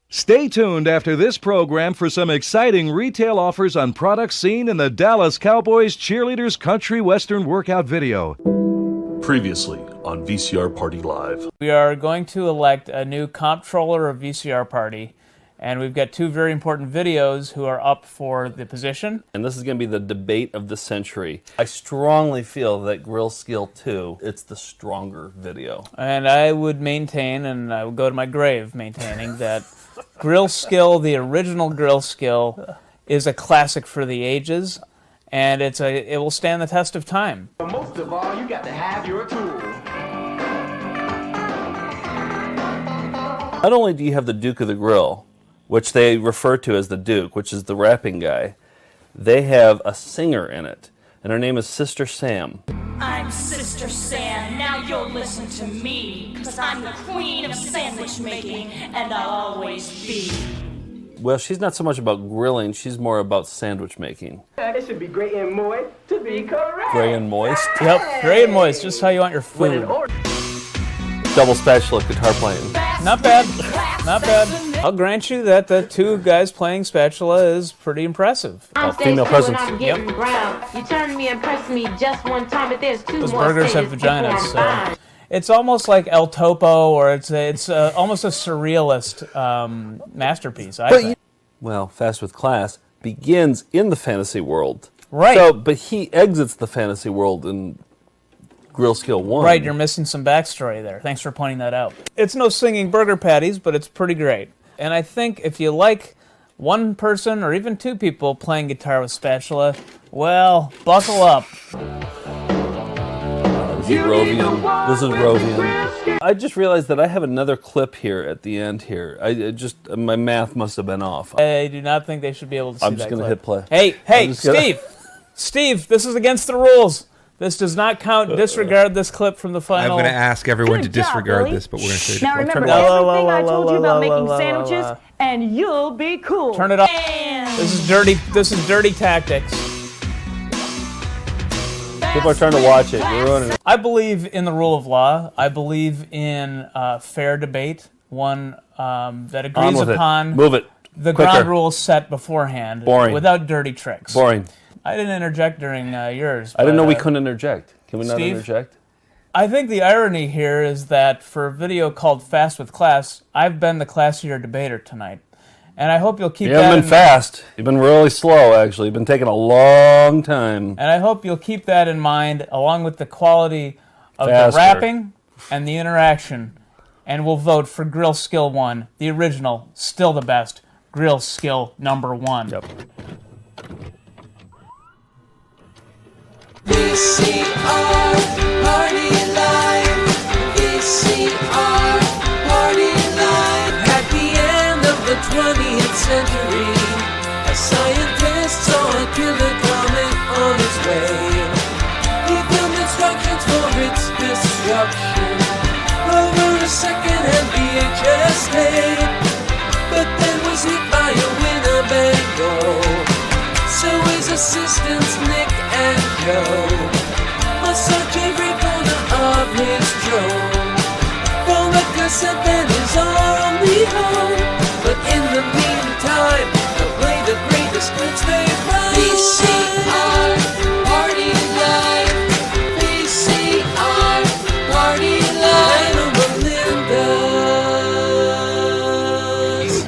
Stay tuned after this program for some exciting retail offers on products seen in the Dallas Cowboys Cheerleaders Country Western workout video. Previously on VCR Party Live. We are going to elect a new comptroller of VCR Party, and we've got two very important videos who are up for the position. And this is going to be the debate of the century. I strongly feel that Grill Skill 2, it's the stronger video. And I would maintain, and I would go to my grave maintaining, that Grill Skill, the original Grill Skill, is a classic for the ages, and it will stand the test of time. But most of all, you got to have your tool. Not only do you have the Duke of the Grill, which they refer to as the Duke, which is the rapping guy, they have a singer in it, and her name is Sister Sam. I'm Sister Sam, now you'll listen to me, 'cause I'm the queen of sandwich making, and I'll always be. Well, she's not so much about grilling, she's more about sandwich making. It should be gray and moist to be correct. Gray and moist? Yep, gray and moist, just how you want your food. Double spatula guitar playing. Not bad, not bad. I'll grant you that the two guys playing spatula is pretty impressive. Female presence. Yep. You turned me and pressed me just one time, but there's two Those more burgers have stages before vaginas, I'm so fine. it's almost like El Topo, or it's almost a surrealist masterpiece. I think. Well, Fast with Class begins in the fantasy world. Right. So, but he exits the fantasy world in Grill Skill 1. Right, you're missing some backstory there. Thanks for pointing that out. It's no singing burger patties, but it's pretty great. And I think if you like one person or even two people playing guitar with spatula, well, buckle up. This is Rovian. This is Rovian. I just realized that I have another clip here at the end here. My math must have been off. I do not think they should be able to see that I'm just going to clip. hit play. Hey, Steve! Steve, this is against the rules. This does not count. Disregard this clip from the final. I'm going to ask everyone to Good job, disregard Billy. this, but we're going to say Now it. remember La, la, everything la, I told you la, about la, making la, la, sandwiches, la. and you'll be cool. Turn it off. This is dirty. This is dirty tactics. People are trying to watch it. You're ruining it. I believe in the rule of law. I believe in fair debate, one that agrees On with upon it. Move it. the Quicker. ground rules set beforehand, Boring. without dirty tricks. Boring. I didn't interject during yours. I didn't but, know we couldn't interject. Can we not Steve? interject? I think the irony here is that for a video called Fast with Class, I've been the classier debater tonight. And I hope you'll keep You that haven't been fast. You've been really slow, actually. You've been taking a long time. And I hope you'll keep that in mind, along with the quality of Faster. the rapping and the interaction. And we'll vote for Grill Skill 1, the original, still the best, Grill Skill number 1. Yep. VCR Party Live. VCR Party Live. At the end of the 20th century, a scientist saw a killer comet on its way. He filmed instructions for its destruction over a second-hand VHS tape, but then was hit by a Winnebago. So his assistants Nick and Joe must search every corner of his drone for a cassette that is our only home. But in the meantime, they'll play the greatest hits they find. VCR Party Live. VCR Party Live. Melinda's.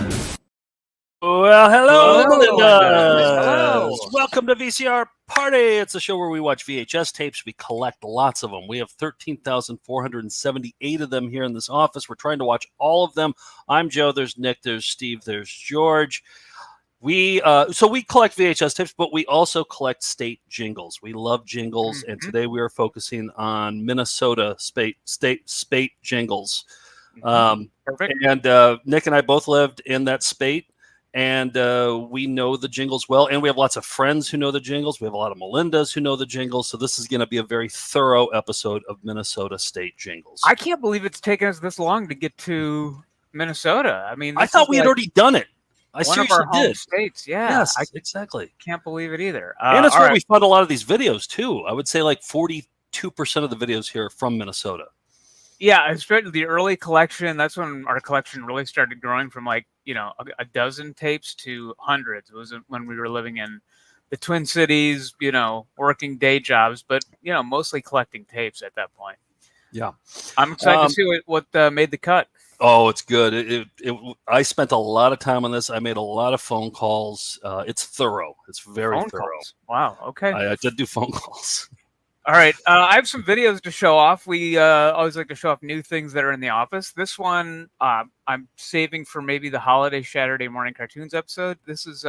Well, hello, Melinda. Welcome to VCR Party. It's a show where we watch VHS tapes. We collect lots of them. We have 13,478 of them here in this office. We're trying to watch all of them. I'm Joe. There's Nick. There's Steve. There's George. We collect VHS tapes, but we also collect state jingles. We love jingles, and today we are focusing on Minnesota state jingles. Perfect. And Nick and I both lived in that state. And we know the jingles well, and we have lots of friends who know the jingles. We have a lot of Melindas who know the jingles, so this is going to be a very thorough episode of Minnesota State Jingles. I can't believe it's taken us this long to get to Minnesota. I mean, I thought we had already done it. I One of our seriously home did. states. Yeah, Yes, I exactly. can't believe it either. And it's all where right. we fund a lot of these videos too. I would say like 42% of the videos here are from Minnesota. Yeah, especially the early collection. That's when our collection really started growing from like, a dozen tapes to hundreds. It was when we were living in the Twin Cities, working day jobs, but, mostly collecting tapes at that point. Yeah. I'm excited to see what made the cut. Oh, it's good. I spent a lot of time on this. I made a lot of phone calls. It's thorough. It's very Phone thorough. calls. Wow. Okay. I did do phone calls. All right. I have some videos to show off. We always like to show off new things that are in the office. This one I'm saving for maybe the holiday Saturday morning cartoons episode. This is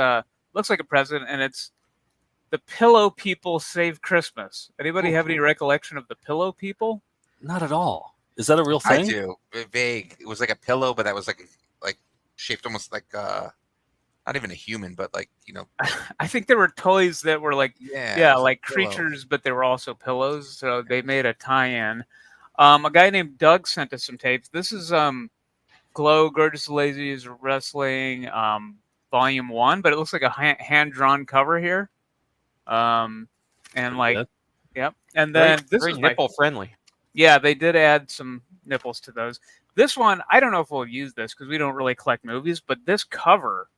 looks like a present, and it's the Pillow People Save Christmas. Anybody have any recollection of the Pillow People? Not at all. Is that a real thing? I do. Vague. It was like a pillow, but that was like shaped almost like not even a human, but like I think there were toys that were like like pillow. creatures, but they were also pillows. So they made a tie-in. A guy named Doug sent us some tapes. This is Glow Gorgeous Lazy's Wrestling Volume 1, but it looks like a hand-drawn cover here. And like, yep. And then this very is nipple friendly. Yeah, they did add some nipples to those. This one, I don't know if we'll use this because we don't really collect movies, but this cover,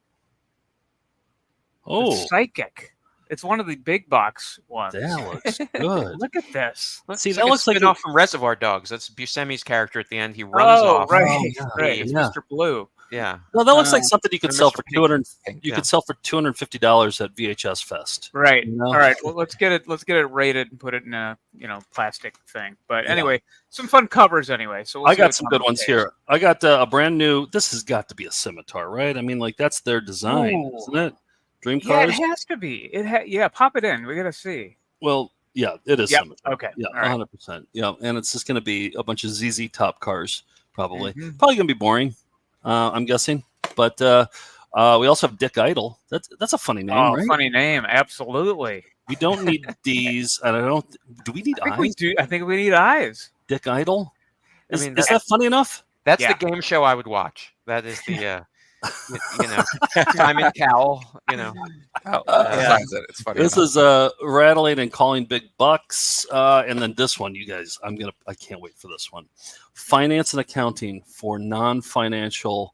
it's psychic. It's one of the big box ones. That looks good. Look at this. See, that looks like off from Reservoir Dogs. That's Buscemi's character at the end. He runs off. Right. It's Yeah. Mr. Blue. Yeah. Well, that looks like something you could sell for Mr. $200. You could sell for $250 at VHS Fest. Right. You know? All right. Well, let's get it rated and put it in a plastic thing. But anyway, some fun covers anyway. So we'll I see got what's some on good the ones page. here. I got a brand new. This has got to be a scimitar, right? I mean, like that's their design, Ooh. isn't it? Dream Yeah, cars. it has to be. Pop it in. We gotta see. Well, yeah, it is Yep. scimitar. Okay. Yeah, All right. 100%. Yeah, and it's just going to be a bunch of ZZ Top cars, probably. Mhm. Probably going to be boring, I'm guessing. But we also have Dick Idle. That's a funny name, right? Funny name. Absolutely. We don't need D's, and I don't. Do we need I think eyes? we do. I think we need eyes. Dick Idle. Is, mean, is that funny enough? That's Yeah. the game show I would watch. That is the, Simon Cowell. Besides it, it's funny. This enough. is rattling and calling big bucks, and then this one, you guys. I can't wait for this one. Finance and accounting for non-financial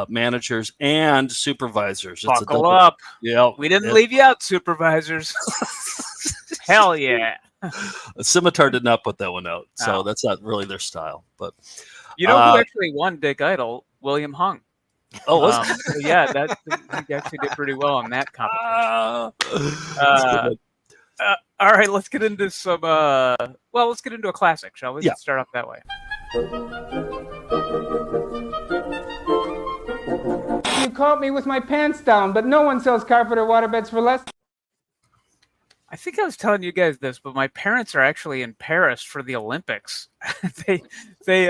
managers and supervisors. It's Buckle up. Yeah, We didn't leave you out, supervisors. Hell yeah. Scimitar did not put that one out, so Oh. that's not really their style. But You know who actually won Dick Idle? William Hung. oh, was it? So yeah, he actually did pretty well on that competition. All right, let's get into some. Let's get into a classic, shall we? Yeah. Let's start off that way. You caught me with my pants down, but no one sells carpet or waterbeds for less. I think I was telling you guys this, but my parents are actually in Paris for the Olympics. they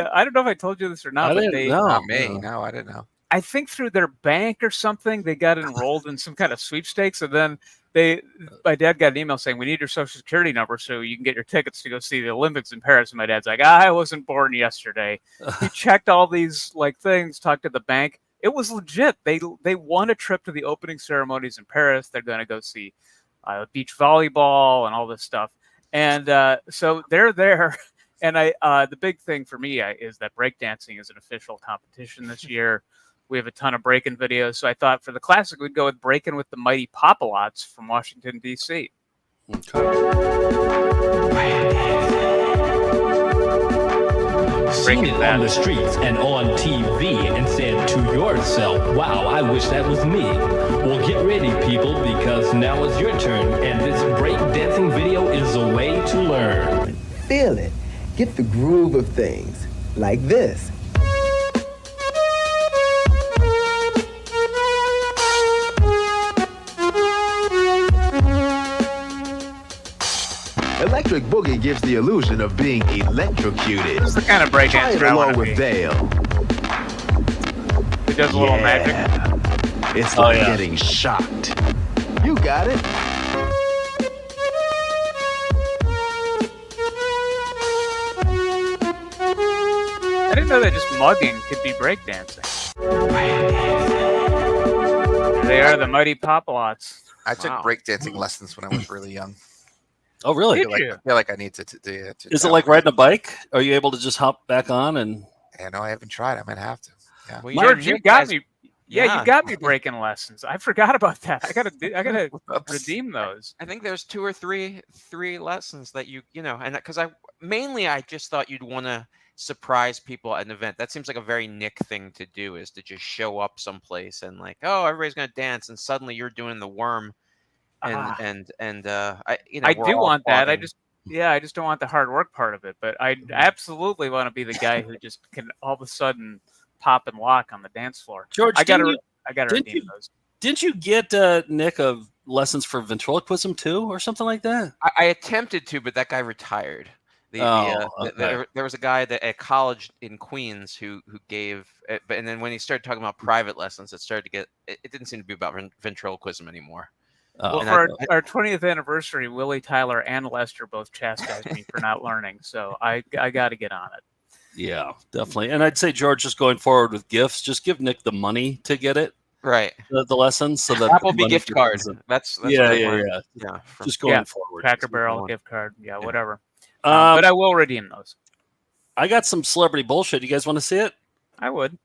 I don't know if I told you this or not, I but didn't they know. Not me. No, I didn't know. I think through their bank or something, they got enrolled in some kind of sweepstakes, and then my dad got an email saying, "We need your social security number so you can get your tickets to go see the Olympics in Paris." And my dad's like, "I wasn't born yesterday." He checked all these things, talked to the bank. It was legit. They won a trip to the opening ceremonies in Paris. They're going to go see beach volleyball and all this stuff, and so they're there. And the big thing for me is that breakdancing is an official competition this year. We have a ton of break-in videos, so I thought for the classic we'd go with Breakin' with the Mighty Pop-A-Lots from Washington, D.C. Seen it on the streets and on TV and said to yourself, wow, I wish that was me. Well, get ready, people, because now it's your turn, and this breakdancing video is a way to learn. Feel it. Get the groove of things, like this. Electric Boogie gives the illusion of being electrocuted. This is the kind of breakdance Try it I want along to with be. Dale. It does a little magic. It's like getting shocked. You got it. I didn't know that just mugging could be breakdancing. They are the mighty Pop-A-Lots. I took breakdancing lessons when I was really young. Oh, really? I feel like I need to Is it like riding a bike? Are you able to just hop back on and? Yeah, no, I haven't tried. I might have to. Yeah. Well, George, you got me. Yeah. You got me breaking lessons. I forgot about that. I gotta redeem those. I think there's 2 or 3 lessons that you know, and because I just thought you'd want to surprise people at an event. That seems like a very Nick thing to do, is to just show up someplace and like, oh, everybody's gonna dance, and suddenly you're doing the worm, I do want that. I just don't want the hard work part of it. But I absolutely want to be the guy who just can all of a sudden pop and lock on the dance floor. George, I gotta redeem those. Didn't you get Nick of lessons for ventriloquism too, or something like that? I attempted to, but that guy retired. There was a guy at college in Queens who gave, and then when he started talking about private lessons, it didn't seem to be about ventriloquism anymore. Well, for our 20th anniversary, Willie, Tyler, and Lester both chastised me for not learning, so I got to get on it. Yeah, definitely. And I'd say, George, just going forward with gifts, just give Nick the money to get it. Right. The lessons, so that Applebee gift card. That's yeah. Just going forward. Cracker Barrel gift card. Yeah, whatever. But I will redeem those. I got some celebrity bullshit. You guys want to see it? I would.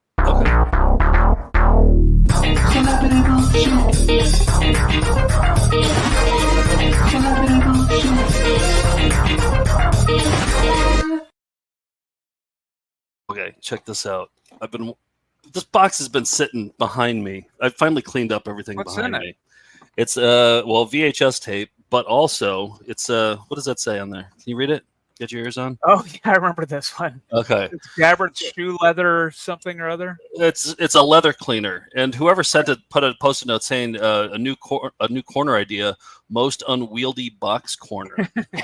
Okay, check this out. This box has been sitting behind me. I finally cleaned up everything behind me. It's VHS tape, but also it's what does that say on there? Can you read it? Get your ears on. Oh yeah, I remember this one. Okay. It's Gabbard's shoe leather or something or other. It's a leather cleaner, and whoever sent it put a post-it note saying a new corner idea, most unwieldy box corner.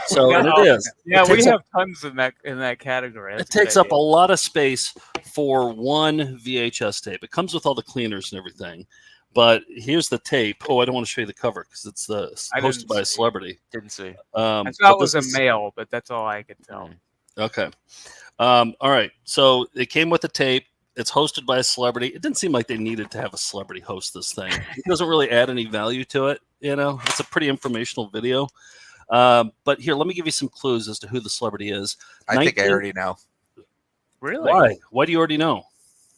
So and it is. Yeah, we have tons in that category. It takes up a lot of space for one VHS tape. It comes with all the cleaners and everything. But here's the tape. Oh, I don't want to show you the cover because it's hosted by a celebrity. Didn't see. I thought it was a male, but that's all I could tell. Okay. All right. So it came with the tape. It's hosted by a celebrity. It didn't seem like they needed to have a celebrity host this thing. It doesn't really add any value to it. You know, it's a pretty informational video. But here, let me give you some clues as to who the celebrity is. I think I already know. Really? Why? Why do you already know?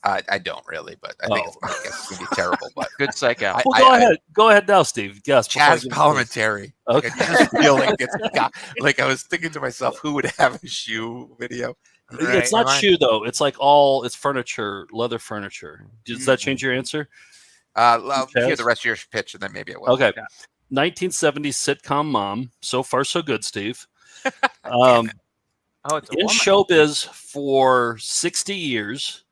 I don't really, but I think my guess is going to be terrible. But good psych out. Well, go ahead now, Steve. Yes, Chaz Parliamentary. Okay. I just feel like I was thinking to myself, who would have a shoe video? Right. It's not shoe though. It's like it's furniture, leather furniture. Does that change your answer? I'll hear the rest of your pitch, and then maybe it will. Okay. 1970s sitcom mom. So far, so good, Steve. It's in showbiz for 60 years.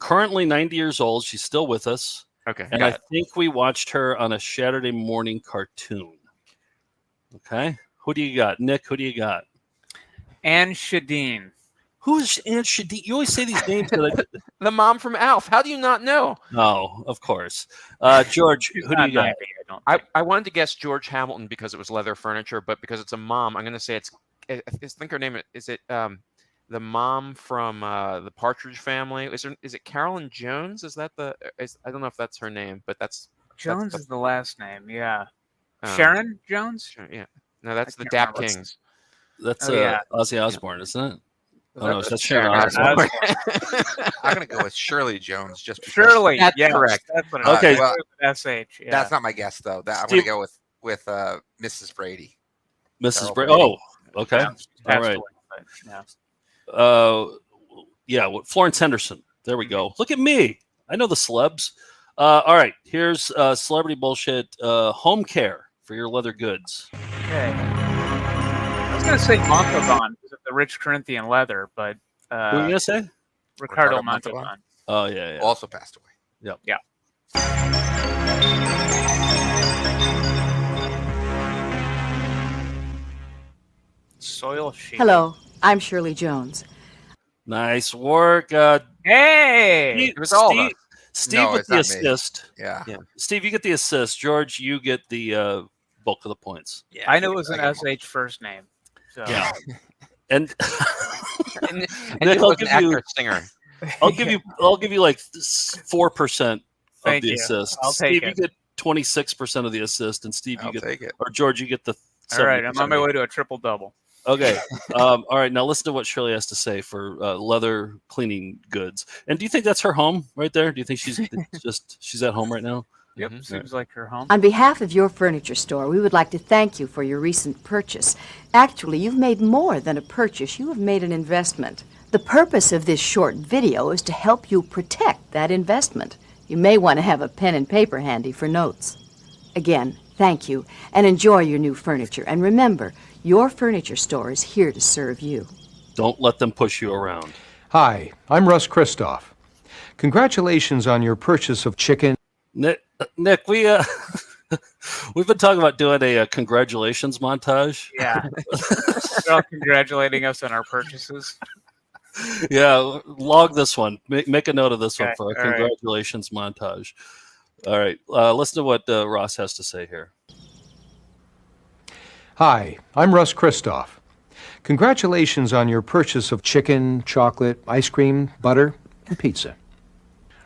Currently 90 years old. She's still with us. Okay. And I think we watched her on a Saturday morning cartoon. Okay. Who do you got? Nick, who do you got? Anne Shadeen. Who is Anne Shadeen? You always say these names. The mom from Alf. How do you not know? No, of course. George, who do you got? I wanted to guess George Hamilton because it was leather furniture, but because it's a mom, I'm going to say I think her name is the mom from the Partridge Family. Is it Carolyn Jones? Is that I don't know if that's her name, but Jones is the last name. Yeah. Sharon Jones? Yeah. No, that's the Dap Kings. That's Ozzy Osbourne, isn't it? Oh, no, that's Sharon Osbourne. I'm going to go with Shirley Jones. Just because. Shirley. That's correct. That's what okay. Well, SH. Yeah. That's not my guess, though. I'm going to go with Mrs. Brady. Mrs. Brady. Oh, okay. All right. Florence Henderson. There we go. Look at me. I know the celebs. All right. Here's celebrity bullshit. Home care for your leather goods. Okay. I was going to say Montalban because of the rich Corinthian leather, but who are you going to say? Ricardo Montalban. Oh yeah. Also passed away. Yep. Yeah. Soil sheet. Hello, I'm Shirley Jones. Nice work. Hey! It was all Steve with the assist. Yeah. Steve, you get the assist. George, you get the bulk of the points. Yeah, I knew it was an SH first name. So. Yeah. And Nick, I'll give you singer. I'll give you like 4% Thank the you. assist. I'll take Steve, it. you get 26% of the assist, and Steve, you I'll get, take it. or George, you get the. All right, I'm on my 70%. way to a triple double. Okay. All right. Now listen to what Shirley has to say for leather cleaning goods. And do you think that's her home right there? Do you think she's at home right now? Yep, seems like her home. On behalf of your furniture store, we would like to thank you for your recent purchase. Actually, you've made more than a purchase. You have made an investment. The purpose of this short video is to help you protect that investment. You may want to have a pen and paper handy for notes. Again, thank you, and enjoy your new furniture. And remember, your furniture store is here to serve you. Don't let them push you around. Hi, I'm Russ Christoff. Congratulations on your purchase of chicken. Nick, we've been talking about doing a congratulations montage. Yeah. They're all congratulating us on our purchases. Yeah, log this one. Make a note of this one Okay, for a all right. congratulations montage. All right, listen to what Ross has to say here. Hi, I'm Russ Christoff. Congratulations on your purchase of chicken, chocolate, ice cream, butter, and pizza.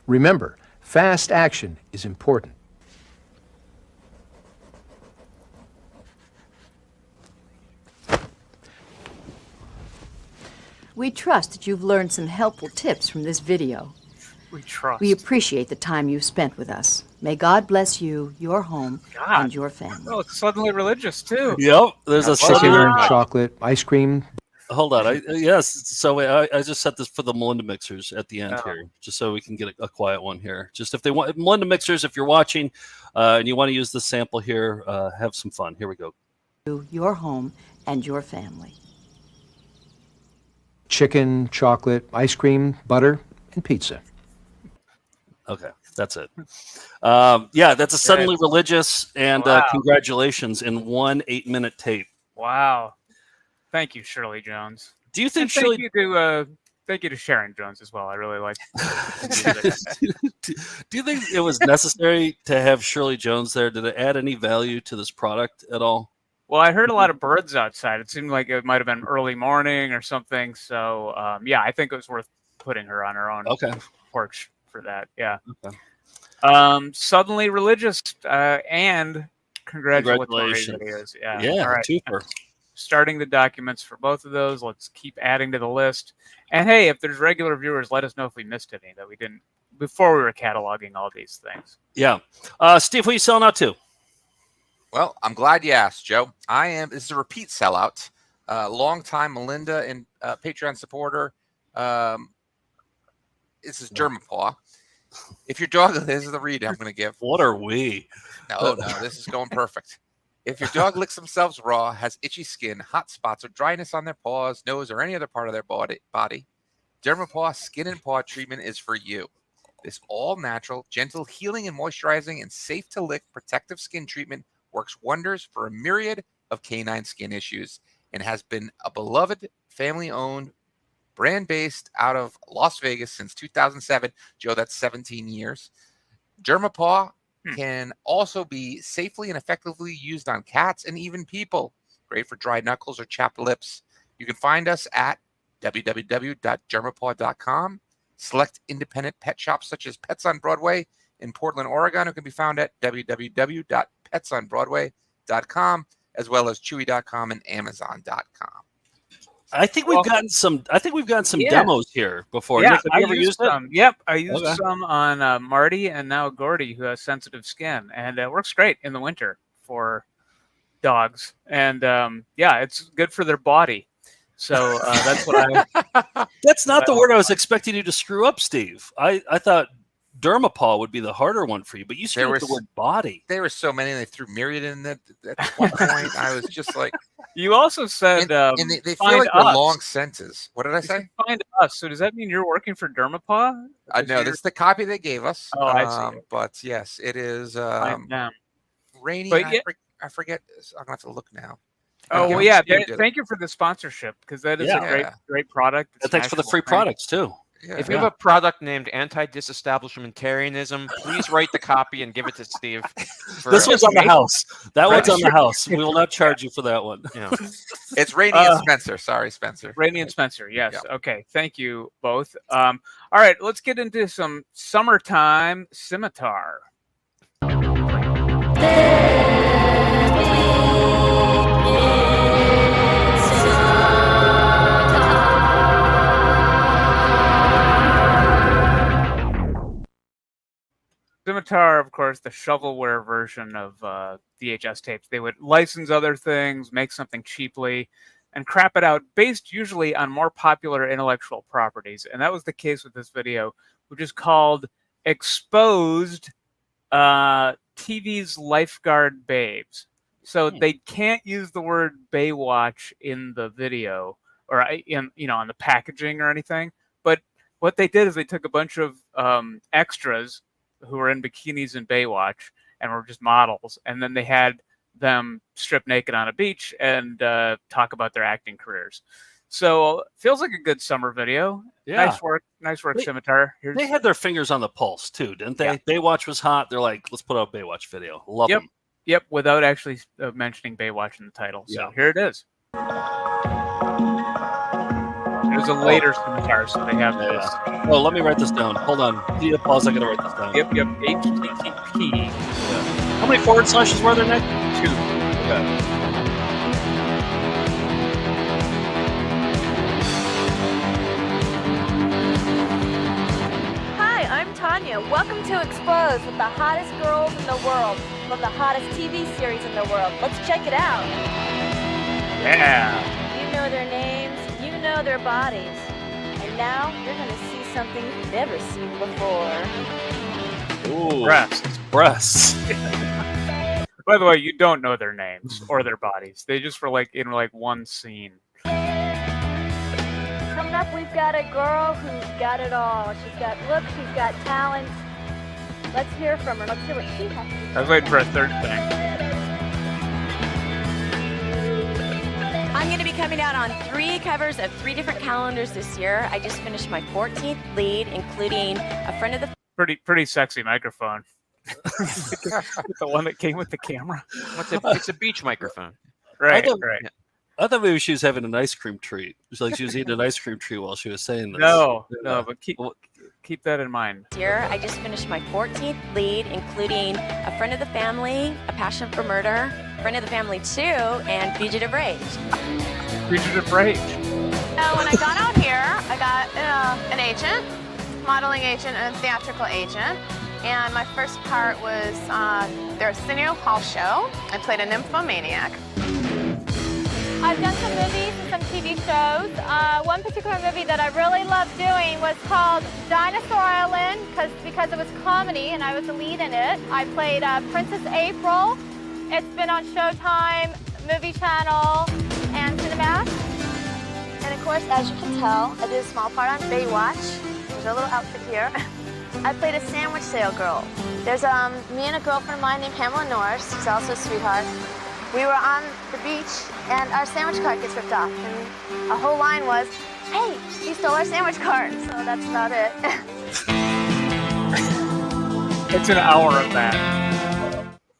Remember, fast action is important. We trust that you've learned some helpful tips from this video. We trust. We appreciate the time you've spent with us. May God bless you, your home, God. and your family. Oh, it's suddenly religious, too. Yep, there's a Chicken, suddenly. chocolate, ice cream. Hold on, yes. So I just set this for the Melinda mixers at the end Oh. here, just so we can get a quiet one here. Just if they want Melinda mixers, if you're watching and you want to use the sample here, have some fun. Here we go. Your home and your family. Chicken, chocolate, ice cream, butter, and pizza. Okay, that's it. Yeah, that's a suddenly Good. religious and Wow. congratulations in 1 8-minute tape. Wow. Thank you, Shirley Jones. Do you think And Shirley? thank you to Sharon Jones as well. I really like. Do you think it was necessary to have Shirley Jones there? Did it add any value to this product at all? Well, I heard a lot of birds outside. It seemed like it might have been early morning or something. So, yeah, I think it was worth putting her on her own porch for that. Yeah. Okay. Suddenly religious and congratulatory Congratulations. videos. Yeah. Yeah, All right. super. Starting the documents for both of those. Let's keep adding to the list. And hey, if there's regular viewers, let us know if we missed any that we didn't before we were cataloging all these things. Yeah. Steve, who are you selling out to? Well, I'm glad you asked, Joe. This is a repeat sellout. Long-time Melinda and Patreon supporter. This is Dermapaw. If your dog, this is the read I'm going to give. What are we? No, this is going perfect. If your dog licks themselves raw, has itchy skin, hot spots, or dryness on their paws, nose, or any other part of their body, Dermapaw Skin and Paw Treatment is for you. This all-natural, gentle, healing and moisturizing, and safe-to-lick protective skin treatment works wonders for a myriad of canine skin issues and has been a beloved, family-owned, brand based out of Las Vegas since 2007. Joe, that's 17 years. Dermapaw can also be safely and effectively used on cats and even people. Great for dry knuckles or chapped lips. You can find us at www.dermapaw.com. Select independent pet shops such as Pets on Broadway in Portland, Oregon, who can be found at www.petsonbroadway.com, as well as Chewy.com and Amazon.com. I think we've gotten some. Yeah. Demos here before. Yeah, Nick, have you ever used some. it? Yep, I used Okay. some on Marty and now Gordy, who has sensitive skin, and it works great in the winter for dogs. And yeah, it's good for their body. So that's what I. That's not the word I was expecting you to screw up, Steve. I thought Dermapaw would be the harder one for you, but you screwed up the word body. There were so many. They threw myriad in at one point. I was just like. You also said, and they feel find like they're us. long sentences. What did I say? Find us. So does that mean you're working for Dermapaw? No, this is the copy they gave us. Oh, I see. But yes, it is Find them. Rainy. But I forget. I'm gonna have to look now. Oh well, yeah. Thank you for the sponsorship because that is Yeah. a great product. It's And thanks for the national free brand. products too. If you have a product named anti-disestablishmentarianism, please write the copy and give it to Steve. This one's on the house. That one's on the house. We will not charge Yeah. you for that one. Yeah. It's Rainey and Spencer. Sorry, Spencer. Rainey and Spencer, yes. Yeah. Okay, thank you both. All right, let's get into some summertime scimitar. Scimitar, of course, the shovelware version of VHS tapes. They would license other things, make something cheaply, and crap it out based usually on more popular intellectual properties. And that was the case with this video, which is called Exposed TV's Lifeguard Babes. So they can't use the word Baywatch in the video or in on the packaging or anything. But what they did is they took a bunch of extras who were in bikinis in Baywatch and were just models, and then they had them strip naked on a beach and talk about their acting careers. So feels like a good summer video. Yeah. Nice work, Scimitar. They had their fingers on the pulse too, didn't they? Yeah. Baywatch was hot. They're like, let's put out a Baywatch video. Love them. Yep, without actually mentioning Baywatch in the title. So Yeah. here it is. It was a later Scimitar, so they have this. Oh, let me write this down. Hold on. Give me a pause. I gotta write this down. Yep. HTTP. How many forward slashes were there, Nick? 2. Hi, I'm Tanya. Welcome to Exposed with the hottest girls in the world from the hottest TV series in the world. Let's check it out. Yeah. You know their names, you know their bodies. And now you're going to see something you've never seen before. Ooh. Breasts. By the way, you don't know their names or their bodies. They just were in one scene. Coming up, we've got a girl who's got it all. She's got looks, she's got talent. Let's hear from her. Let's hear what she has to say. I was waiting for a third thing. I'm going to be coming out on 3 covers of 3 different calendars this year. I just finished my 14th lead, including a friend of the... Pretty sexy microphone. The one that came with the camera. It's a beach microphone. Right. I thought maybe she was having an ice cream treat. It was like she was eating an ice cream treat while she was saying this. No, but keep that in mind. Year, I just finished my 14th lead, including a friend of the family, a passion for murder, friend of the family 2, and fugitive rage. Fugitive rage. When I got out here, I got an agent, modeling agent, and a theatrical agent. And my first part was their Arsenio Hall show. I played a nymphomaniac. I've done some movies and some TV shows. One particular movie that I really loved doing was called Dinosaur Island because it was comedy and I was the lead in it. I played Princess April. It's been on Showtime, Movie Channel, and Cinemax. And of course, as you can tell, I did a small part on Baywatch. There's a little outfit here. I played a sandwich sale girl. There's me and a girlfriend of mine named Pamela Norris, who's also a sweetheart. We were on the beach, and our sandwich cart gets ripped off. And our whole line was, hey, you stole our sandwich cart. So that's about it. It's an hour of that.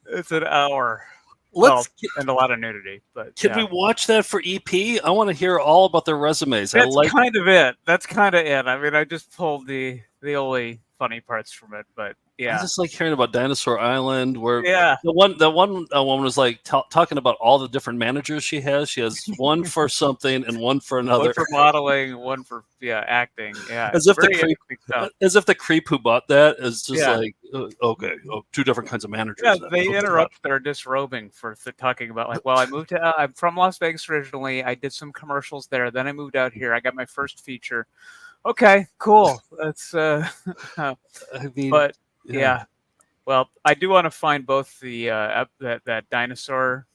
It's an hour. And a lot of nudity. But Can we watch that for EP? I want to hear all about their resumes. That's kind of it. I mean, I just pulled the only funny parts from it, but yeah. I just like hearing about Dinosaur Island, where the one woman was like talking about all the different managers she has. She has one for something and one for another. One for modeling, one for acting. Yeah, as if the creep who bought that is just okay, 2 different kinds of managers. Yeah, they interrupt their disrobing for talking about I moved to. I'm from Las Vegas originally. I did some commercials there. Then I moved out here. I got my first feature. Okay, cool. That's yeah. Well, I do want to find both the that dinosaur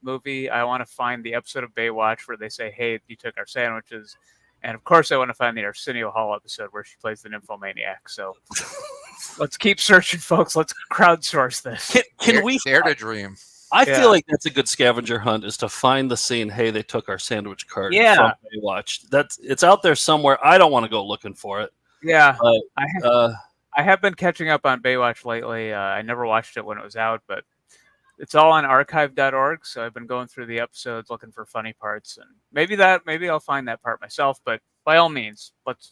movie. I want to find the episode of Baywatch where they say, "Hey, you took our sandwiches," and of course, I want to find the Arsenio Hall episode where she plays the nymphomaniac. So let's keep searching, folks. Let's crowdsource this. Can we dare to dream? I feel like that's a good scavenger hunt, is to find the scene. Hey, they took our sandwich cart from Baywatch. It's out there somewhere. I don't want to go looking for it. Yeah, But, I have been catching up on Baywatch lately. I never watched it when it was out, but it's all on archive.org. So I've been going through the episodes looking for funny parts, and maybe I'll find that part myself. But by all means, let's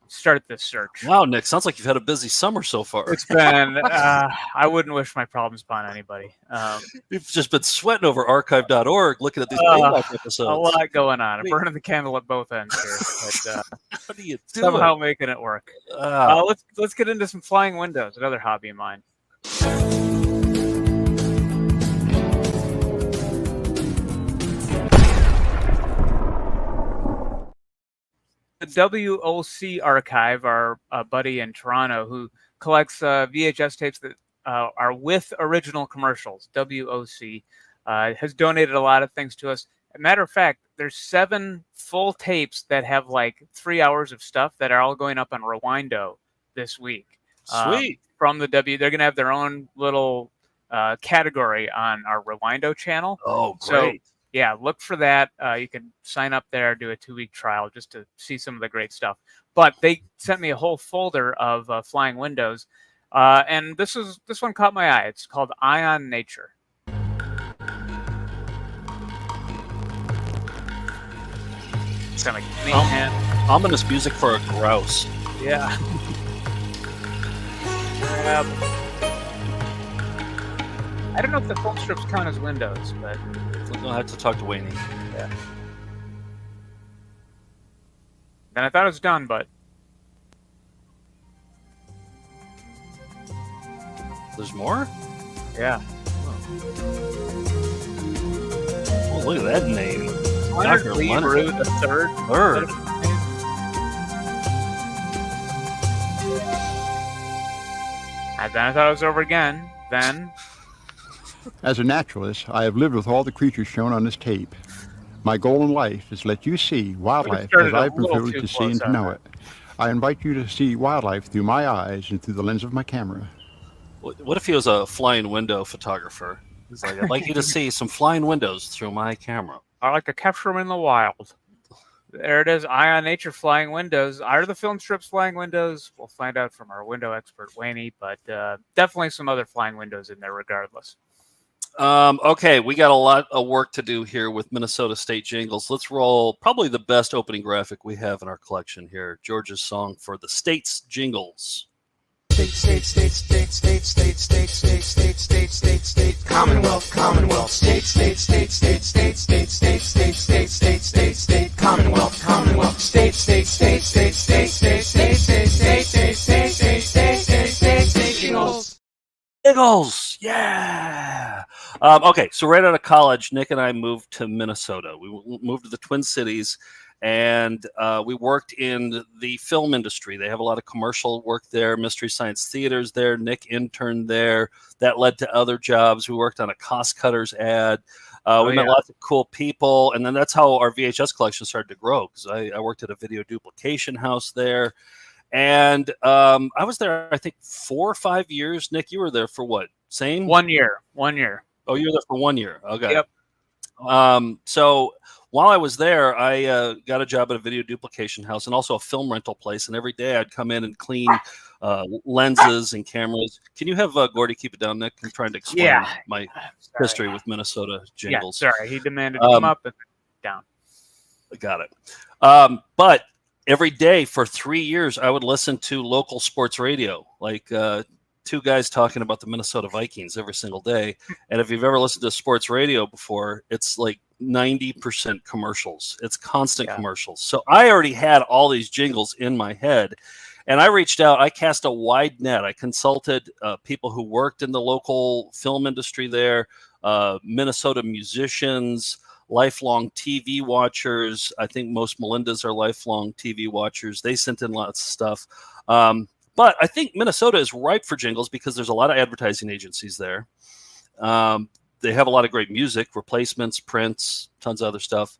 start this search. Wow, Nick, sounds like you've had a busy summer so far. It's been, I wouldn't wish my problems upon anybody. You've just been sweating over archive.org looking at these Baywatch episodes. A lot going on. I'm burning the candle at both ends here. But, how do you do somehow it? making it work. Let's get into some flying windows, another hobby of mine. The WOC archive, our buddy in Toronto who collects VHS tapes that are with original commercials, WOC, has donated a lot of things to us. As a matter of fact, there's 7 full tapes that have like 3 hours of stuff that are all going up on Rewindo this week. Sweet. From the they're going to have their own little category on our Rewindo channel. Oh, great. So, yeah, look for that. You can sign up there, do a 2-week trial just to see some of the great stuff. But they sent me a whole folder of flying windows, and this one caught my eye. It's called Eye on Nature. It's kind of clean hand. Ominous music for a grouse. Yeah. I don't know if the film strips count as windows, but I'll have to talk to Wayne. Yeah. Then I thought it was done, but there's more? Yeah. Oh, look at that name. Dr. Leonard the third. And then I thought it was over again. Then As a naturalist, I have lived with all the creatures shown on this tape. My goal in life is to let you see wildlife as I've been privileged to see and to know it. I invite you to see wildlife through my eyes and through the lens of my camera. What if he was a flying window photographer? He's like, I'd like you to see some flying windows through my camera. I like to capture them in the wild. There it is, Eye on Nature flying windows. Are the film strips flying windows? We'll find out from our window expert, Wayne, but definitely some other flying windows in there regardless. Okay, we got a lot of work to do here with Minnesota State Jingles. Let's roll probably the best opening graphic we have in our collection here. George's song for the state's Jingles. State, Commonwealth, state, Commonwealth, Jingles. Jingles, yeah. Okay, so right out of college, Nick and I moved to Minnesota. We moved to the Twin Cities, and we worked in the film industry. They have a lot of commercial work there, Mystery Science Theater's there. Nick interned there. That led to other jobs. We worked on a Cost Cutters ad. We met lots of cool people, and then that's how our VHS collection started to grow, because I worked at a video duplication house there. And I was there, I think, 4 or 5 years. Nick, you were there for what? Same? 1 year. Oh, you were there for 1 year. Okay. Yep. So while I was there, I got a job at a video duplication house and also a film rental place. And every day I'd come in and clean lenses and cameras. Can you have Gordy keep it down, Nick? I'm trying to explain my history with Minnesota Jingles. Yeah, sorry. He demanded to come up and down. I got it. But every day for 3 years, I would listen to local sports radio, like 2 guys talking about the Minnesota Vikings every single day. And if you've ever listened to sports radio before, it's like 90% commercials. It's constant commercials. So I already had all these jingles in my head. And I reached out. I cast a wide net. I consulted people who worked in the local film industry there, Minnesota musicians, lifelong TV watchers. I think most Melindas are lifelong TV watchers. They sent in lots of stuff. But I think Minnesota is ripe for jingles because there's a lot of advertising agencies there. They have a lot of great music, replacements, prints, tons of other stuff.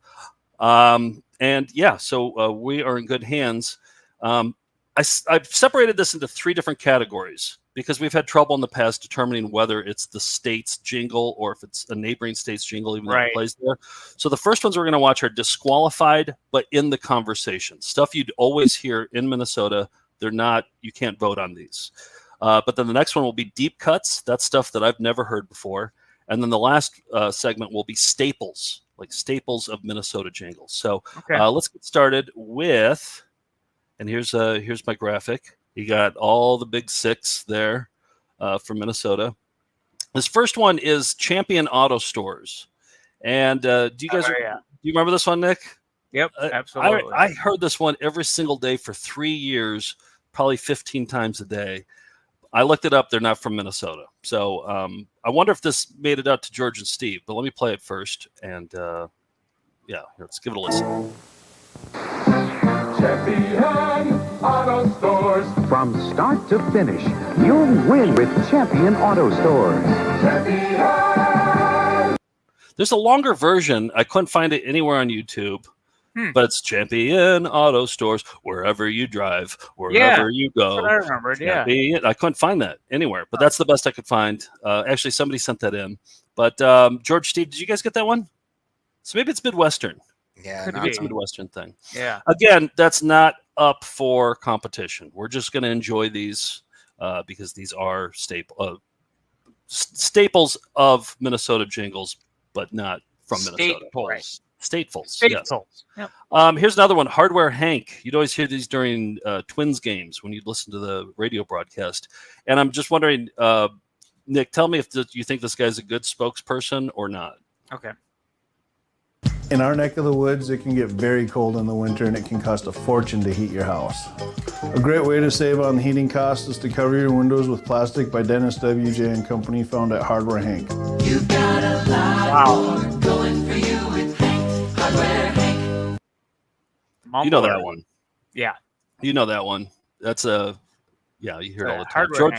And yeah, so we are in good hands. I've separated this into 3 different categories because we've had trouble in the past determining whether it's the state's jingle or if it's a neighboring state's jingle, even though it plays there. So the first ones we're going to watch are disqualified, but in the conversation. Stuff you'd always hear in Minnesota. They're not, you can't vote on these. But then the next one will be deep cuts. That's stuff that I've never heard before. And then the last segment will be staples, like staples of Minnesota jingles. So let's get started with, and here's my graphic. You got all the big six there from Minnesota. This first one is Champion Auto Stores. And do you guys, do you remember this one, Nick? Yep, absolutely. I heard this one every single day for 3 years, probably 15 times a day. I looked it up. They're not from Minnesota. So I wonder if this made it out to George and Steve. But let me play it first. And, yeah, let's give it a listen. Champion Auto Stores. From start to finish, you'll win with Champion Auto Stores. Champion! There's a longer version. I couldn't find it anywhere on YouTube. But it's Champion Auto Stores, wherever you drive, wherever you go. That's what I remembered, I couldn't find that anywhere, but that's the best I could find. Actually, somebody sent that in. But George, Steve, did you guys get that one? So maybe it's Midwestern. Yeah, it's a Midwestern thing. Yeah. Again, that's not up for competition. We're just going to enjoy these because these are staples of Minnesota jingles, but not from Minnesota. Statefuls. Yes. Yep. Here's another one. Hardware Hank. You'd always hear these during Twins games when you'd listen to the radio broadcast. And I'm just wondering, Nick, tell me if you think this guy's a good spokesperson or not. Okay. In our neck of the woods, it can get very cold in the winter and it can cost a fortune to heat your house. A great way to save on the heating costs is to cover your windows with plastic by Dennis W.J. and Company, found at Hardware Hank. You've got a lot going for you with Hardware Hank. You know that one. Yeah. You know that one. That's you hear it all the time. Hardware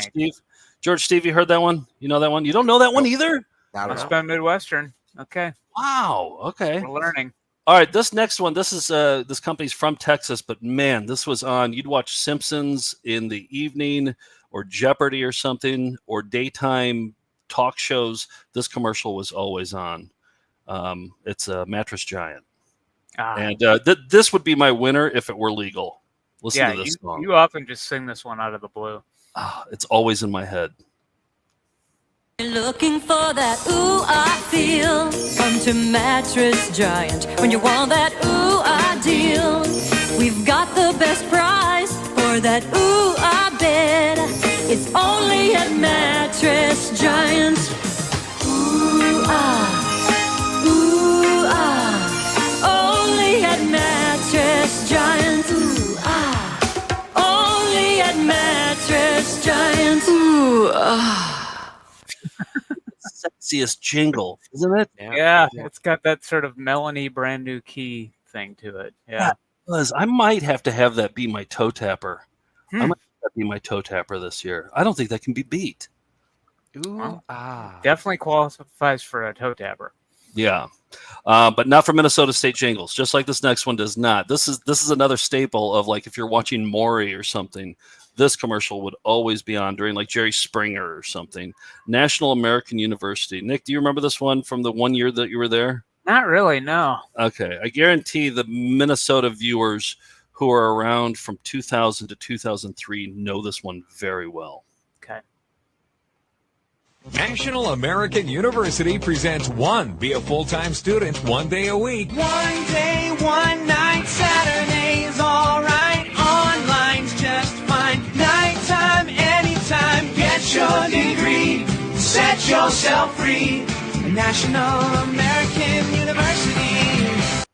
George, Steve, you heard that one? You know that one? You don't know that one either? Must have been Midwestern. Okay. Wow. Okay. We're learning. All right. This next one, this is this company's from Texas, but man, this was on. You'd watch Simpsons in the evening, or Jeopardy, or something, or daytime talk shows. This commercial was always on. It's a Mattress Giant, and this would be my winner if it were legal. Listen to this song. You often just sing this one out of the blue. It's always in my head. You're looking for that ooh I feel. Come to Mattress Giant when you want that ooh I deal. We've got the best price for that ooh I bed. It's only at Mattress Giant. Ooh ah, only at Mattress Giant. Ooh ah, only at Mattress Giant. Ooh ah. Sexiest jingle, isn't it? Yeah, it's got that sort of Melanie brand new key thing to it. Yeah. I might have to have that be my toe tapper. I might have that be my toe tapper this year. I don't think that can be beat. Ooh, definitely qualifies for a toe tapper. Yeah, but not for Minnesota State jingles. Just like this next one does not. This is another staple of, like, if you're watching Maury or something. This commercial would always be on during, like, Jerry Springer or something. National American University. Nick, do you remember this one from the 1 year that you were there? Not really, no. Okay. I guarantee the Minnesota viewers who are around from 2000 to 2003 know this one very well. Okay. National American University presents One. Be a full-time student 1 day a week. 1 day, 1 night, Saturday's all right. Online's just fine. Nighttime, anytime. Get your degree. Set yourself free. National American University.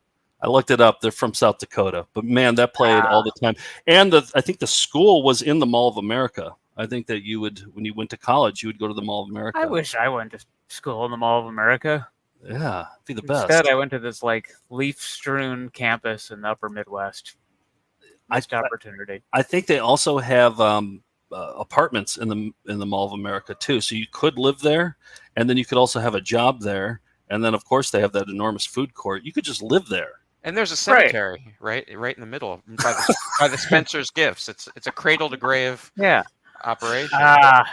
I looked it up. They're from South Dakota. But, man, that played all the time. And I think the school was in the Mall of America. I think that you would, when you went to college, you would go to the Mall of America. I wish I went to school in the Mall of America. Yeah, it'd be the best. Instead, I went to this, like, leaf-strewn campus in the upper Midwest. Missed opportunity. I think they also have apartments in the Mall of America too, so you could live there, and then you could also have a job there, and then of course they have that enormous food court. You could just live there. And there's a cemetery right in the middle by the Spencer's Gifts. It's a cradle to grave. Yeah. operation.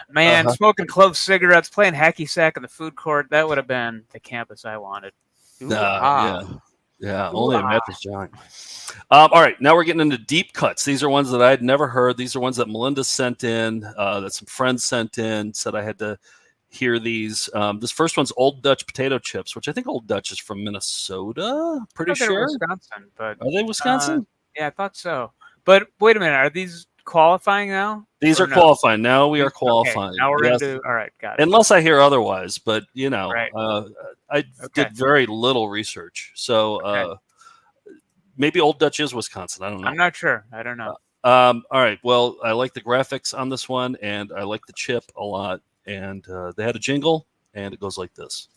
Man, smoking clove cigarettes, playing hacky sack in the food court, that would have been the campus I wanted. Yeah, only a mattress jock. All right, now we're getting into deep cuts. These are ones that I had never heard. These are ones that Melinda sent in, that some friends sent in, said I had to hear these. This first one's Old Dutch potato chips, which I think Old Dutch is from Minnesota. Pretty sure. Wisconsin, but Are they Wisconsin? Yeah, I thought so. But wait a minute, are these qualifying now? These are qualifying. Now we are qualifying. Okay, now we're into. All right, got it. Unless I hear otherwise, but Right. I did very little research, so maybe Old Dutch is Wisconsin. I don't know. I'm not sure. I don't know. All right. Well, I like the graphics on this one, and I like the chip a lot. And they had a jingle, and it goes like this.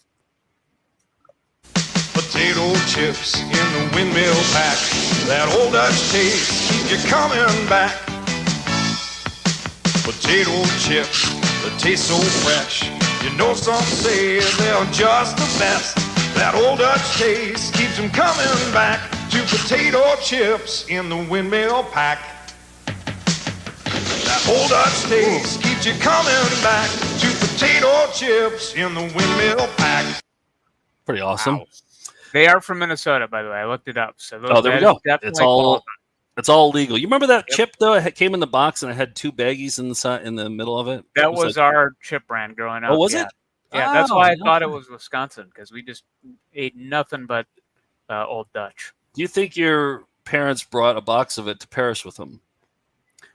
Potato chips in the windmill pack. That Old Dutch taste keep you coming back. Potato chips that taste so fresh. You know some say they're just the best. That Old Dutch taste keeps them coming back to potato chips in the windmill pack. That Old Dutch taste keeps you coming back to potato chips in the windmill pack. Pretty awesome. Wow. They are from Minnesota, by the way. I looked it up. So There we go. It's all legal. You remember that chip though? It came in the box and it had two baggies in the middle of it. That was our chip brand growing up. Oh, was it? Yeah, that's why I thought it was Wisconsin, because we just ate nothing but Old Dutch. Do you think your parents brought a box of it to Paris with them?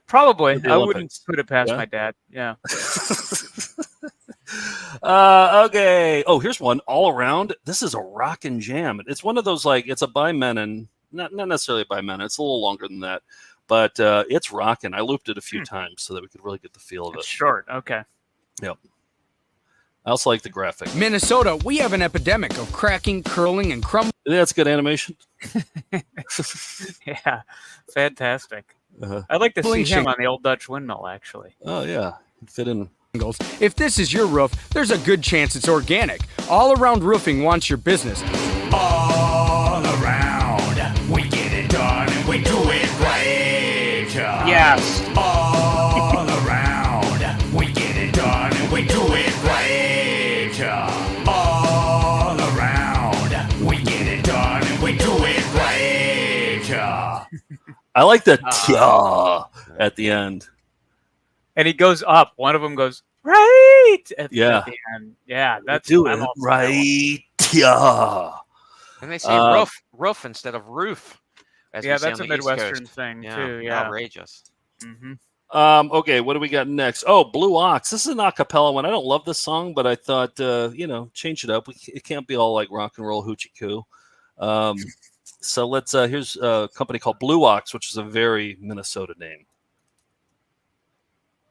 Probably. The I Olympics. wouldn't put it past Yeah? my dad. Yeah. Okay. Oh, here's one all around. This is a rockin' jam. It's one of those, like, it's a by men and not necessarily by men. It's a little longer than that, but it's rocking. I looped it a few times so that we could really get the feel of it. It's short. Okay. Yep. I also like the graphic. Minnesota, we have an epidemic of cracking, curling, and crumbling. That's good animation. Yeah. Fantastic. Uh-huh. I'd like to see Bling him shing. on the Old Dutch windmill, actually. Oh, yeah. Fit in. If this is your roof, there's a good chance it's organic. All Around Roofing wants your business. All around, we get it done and we do it right. Yes. All around, we get it done and we do it right. All around, we get it done and we do it right. I like the tya at the end. And he goes up. One of them goes, right! At Yeah. the end. Yeah, that's Do I'm it all for that one. right. Yeah. And they say roof instead of roof. As Yeah, we say that's on a the East Midwestern Coast. thing, too, yeah. Outrageous. Mm-hmm. Okay, what do we got next? Oh, Blue Ox. This is an a cappella one. I don't love this song, but I thought, change it up. It can't be all like rock and roll hoochie coo. So let's, here's a company called Blue Ox, which is a very Minnesota name.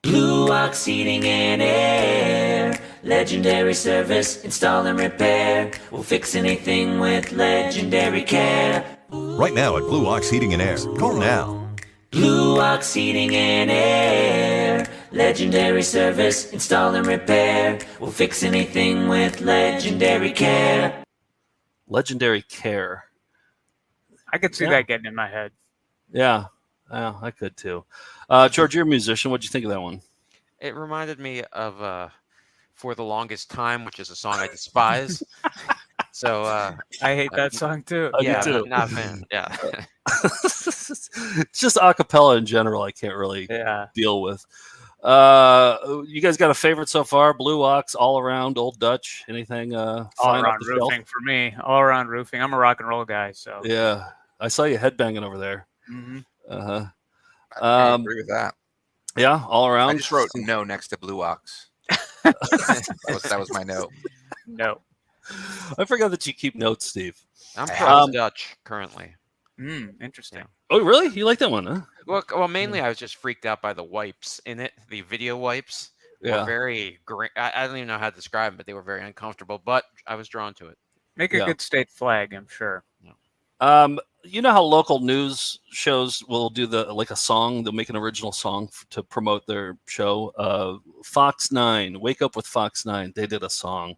Blue Ox Heating and Air. Legendary service, install and repair. We'll fix anything with legendary care. Right now at Blue Ox Heating and Air. Call now. Blue Ox Heating and Air. Legendary service, install and repair. We'll fix anything with legendary care. Legendary Care. I could see that getting in my head. Yeah, I could too. George, you're a musician. What'd you think of that one? It reminded me of For the Longest Time, which is a song I despise. So I hate that song too. Yeah, too. not a fan. Yeah. It's just a cappella in general. I can't really deal with. You guys got a favorite so far? Blue Ox, All Around, Old Dutch, anything? All around roofing for me. All around roofing. I'm a rock and roll guy, so Yeah, I saw you headbanging over there. Mm-hmm. I agree with that. Yeah, all around. I just wrote no next to Blue Ox. that was my note. No. I forgot that you keep notes, Steve. I'm pro Dutch currently. Interesting. Oh, really? You like that one, huh? Well, mainly I was just freaked out by the wipes in it. The video wipes Yeah. were very great. I don't even know how to describe them, but they were very uncomfortable. But I was drawn to it. Make a good state flag, I'm sure. You know how local news shows will do a song? They'll make an original song to promote their show. Fox 9, Wake Up with Fox 9. They did a song,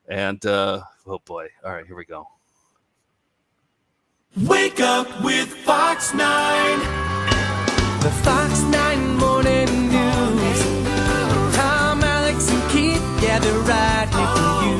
and oh boy! All right, here we go. Wake up with Fox 9. The Fox 9 Morning News. they're right here for you.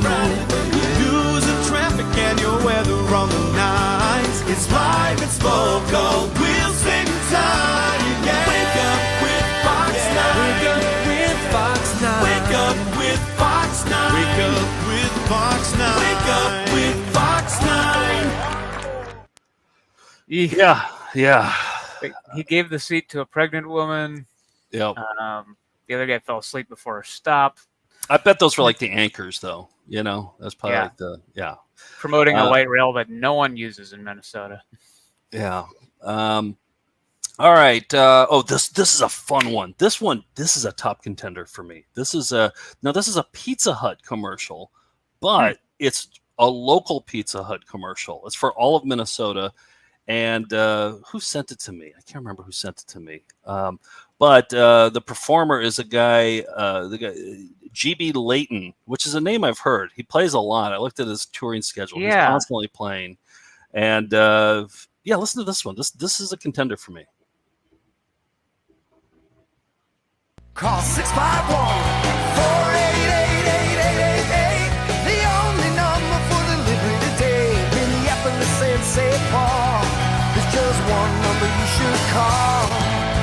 News and traffic and your weather on the nines. It's live, it's local, we'll spend time. Yeah. Wake up with Fox 9. Wake up with Fox 9. Wake up with Fox 9. Wake up with Fox 9. Wake up with Fox 9. Yeah. He gave the seat to a pregnant woman. Yep. The other guy fell asleep before a stop. I bet those were like the anchors, though. You know, that's probably like the promoting a light rail that no one uses in Minnesota. Yeah. All right. This is a fun one. This is a top contender for me. This is a Pizza Hut commercial, but it's a local Pizza Hut commercial. It's for all of Minnesota. And who sent it to me? I can't remember who sent it to me. But the performer is a guy, GB Layton, which is a name I've heard. He plays a lot. I looked at his touring schedule. Yeah. He's constantly playing. And listen to this one. This is a contender for me. Call 651-488-8888. The only number for delivery today. Minneapolis and St. Paul. There's just one number you should call.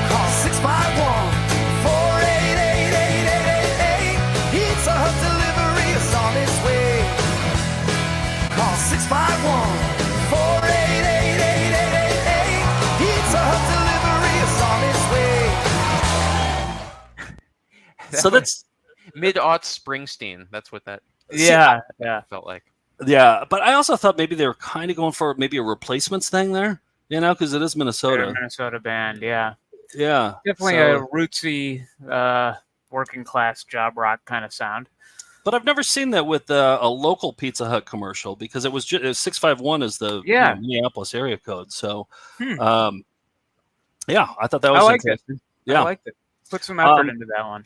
Call 651-488-8888. Pizza Hut delivery is on its way. Call 651-488-8888. Pizza Hut delivery is on its way. So that's mid-aughts Springsteen. That's what that. Yeah. Felt like. Yeah, but I also thought maybe they were kind of going for maybe a replacements thing there, you know, because it is Minnesota. They're a Minnesota band, yeah. Yeah. Definitely a rootsy, working class job rock kind of sound. But I've never seen that with a local Pizza Hut commercial because it was 651 is the Minneapolis area code. So, I thought that was interesting. Yeah, I liked it. Put some effort into that one.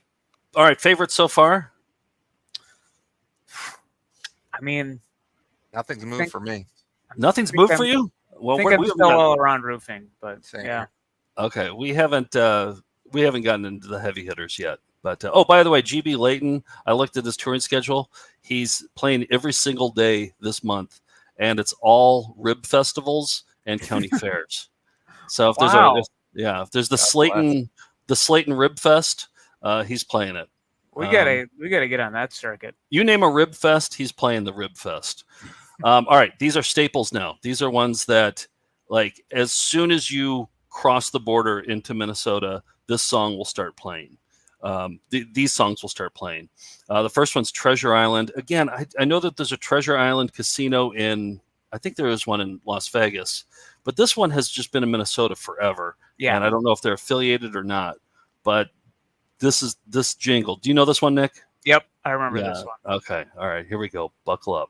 All right, favorites so far? I mean, nothing's moved for me. Nothing's moved for you? Well, I think I'm still all around roofing, but yeah. Okay, we haven't gotten into the heavy hitters yet. But by the way, GB Layton, I looked at his touring schedule. He's playing every single day this month, and it's all rib festivals and county fairs. So if there's the Slayton Rib Fest, he's playing it. We gotta get on that circuit. You name a rib fest, he's playing the rib fest. All right, these are staples now. These are ones that, like, as soon as you cross the border into Minnesota, this song will start playing. These songs will start playing. The first one's Treasure Island. Again, I know that there's a Treasure Island casino I think there is one in Las Vegas, but this one has just been in Minnesota forever. Yeah. And I don't know if they're affiliated or not, but this jingle. Do you know this one, Nick? Yep, I remember this one. Okay, all right, here we go. Buckle up.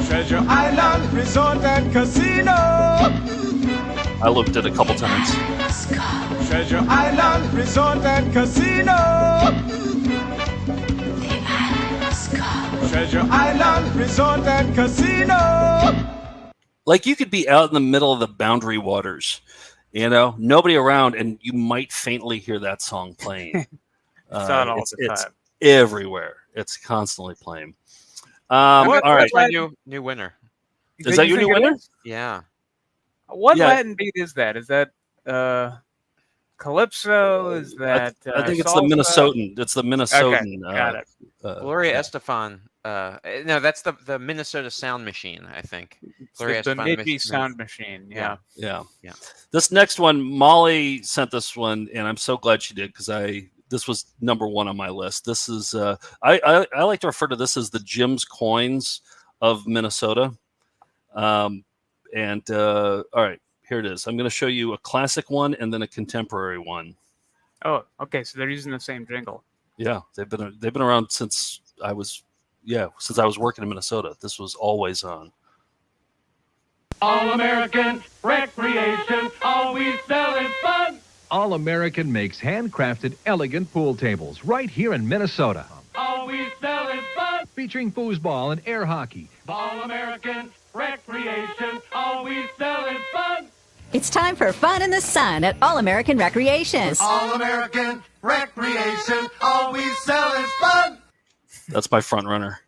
Treasure Island Resort and Casino. I looked at it a couple times. Treasure Island Resort and Casino. Treasure Island Resort and Casino. Like, you could be out in the middle of the Boundary Waters, you know, nobody around, and you might faintly hear that song playing. It's everywhere. It's constantly playing. All right. That's my new winner. Is that your new winner? Yeah. What Latin beat is that? Is that Calypso? Is that I think it's salsa? the Minnesotan. It's the Minnesotan. Okay, got it. Gloria Estefan. No, that's the Minnesota Sound Machine, I think. Gloria The Estefan. Nidji Sound Machine. Yeah. This next one, Molly sent this one, and I'm so glad she did because this was number one on my list. This is I like to refer to this as the Jim's Coins of Minnesota. All right, here it is. I'm going to show you a classic one and then a contemporary one. Oh, okay. So they're using the same jingle. Yeah, they've been around since I was working in Minnesota. This was always on. All-American Recreation, always selling fun. All-American makes handcrafted, elegant pool tables right here in Minnesota. Always selling fun. Featuring foosball and air hockey. All-American Recreation, always selling fun. It's time for fun in the sun at All American Recreation. All American Recreation, all we sell is fun. That's my front runner.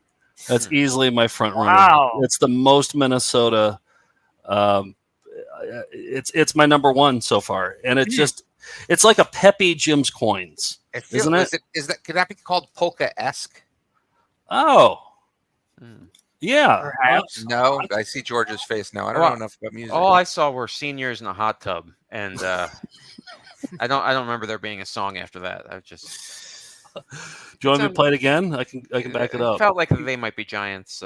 That's easily my front runner. Wow. It's the most Minnesota. It's my number one so far, and it's like a peppy Jim's Coins, isn't it? Could that be called polka-esque? Oh, yeah. Perhaps. No, I see George's face now. I don't know enough about music. All I saw were seniors in a hot tub, and I don't remember there being a song after that. I just. Do you want me to play it again? I can back it up. It felt like They Might Be Giants.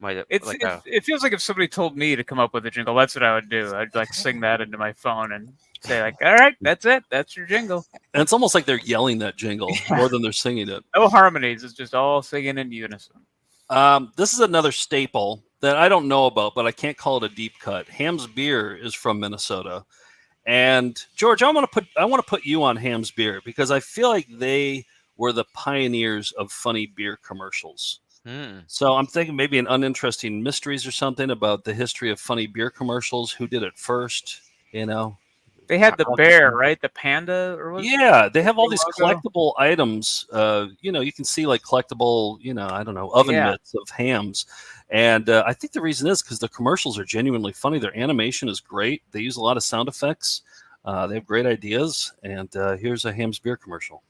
It feels like if somebody told me to come up with a jingle, that's what I would do. I'd like sing that into my phone and say like, "All right, that's it. That's your jingle." And it's almost like they're yelling that jingle more than they're singing it. No harmonies. It's just all singing in unison. This is another staple that I don't know about, but I can't call it a deep cut. Ham's Beer is from Minnesota, and George, I want to put you on Ham's Beer because I feel like they were the pioneers of funny beer commercials. So I'm thinking maybe an uninteresting mysteries or something about the history of funny beer commercials. Who did it first? You know, they had the bear, right? The panda, or what? Yeah, they have all these collectible items. You can see like collectible, I don't know, oven mitts of hams. And I think the reason is because the commercials are genuinely funny. Their animation is great. They use a lot of sound effects. They have great ideas. And here's a Ham's Beer commercial.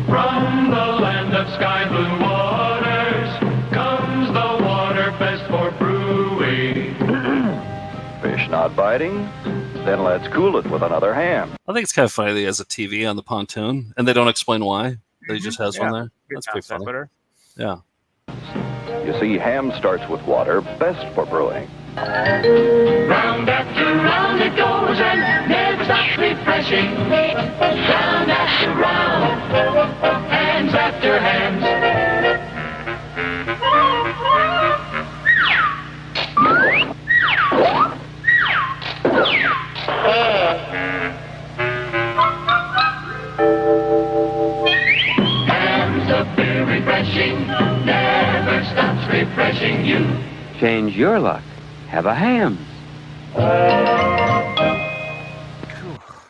From the land of sky blue waters comes the water best for brewing. Fish not biting? Then let's cool it with another ham. I think it's kind of funny that he has a TV on the pontoon, and they don't explain why. He just has one there. That's pretty funny. Yeah. You see, ham starts with water, best for brewing. Round after round it goes and never stops refreshing. Round after round, hands after hands. Hands of beer refreshing, never stops refreshing you. Change your luck. Have a ham.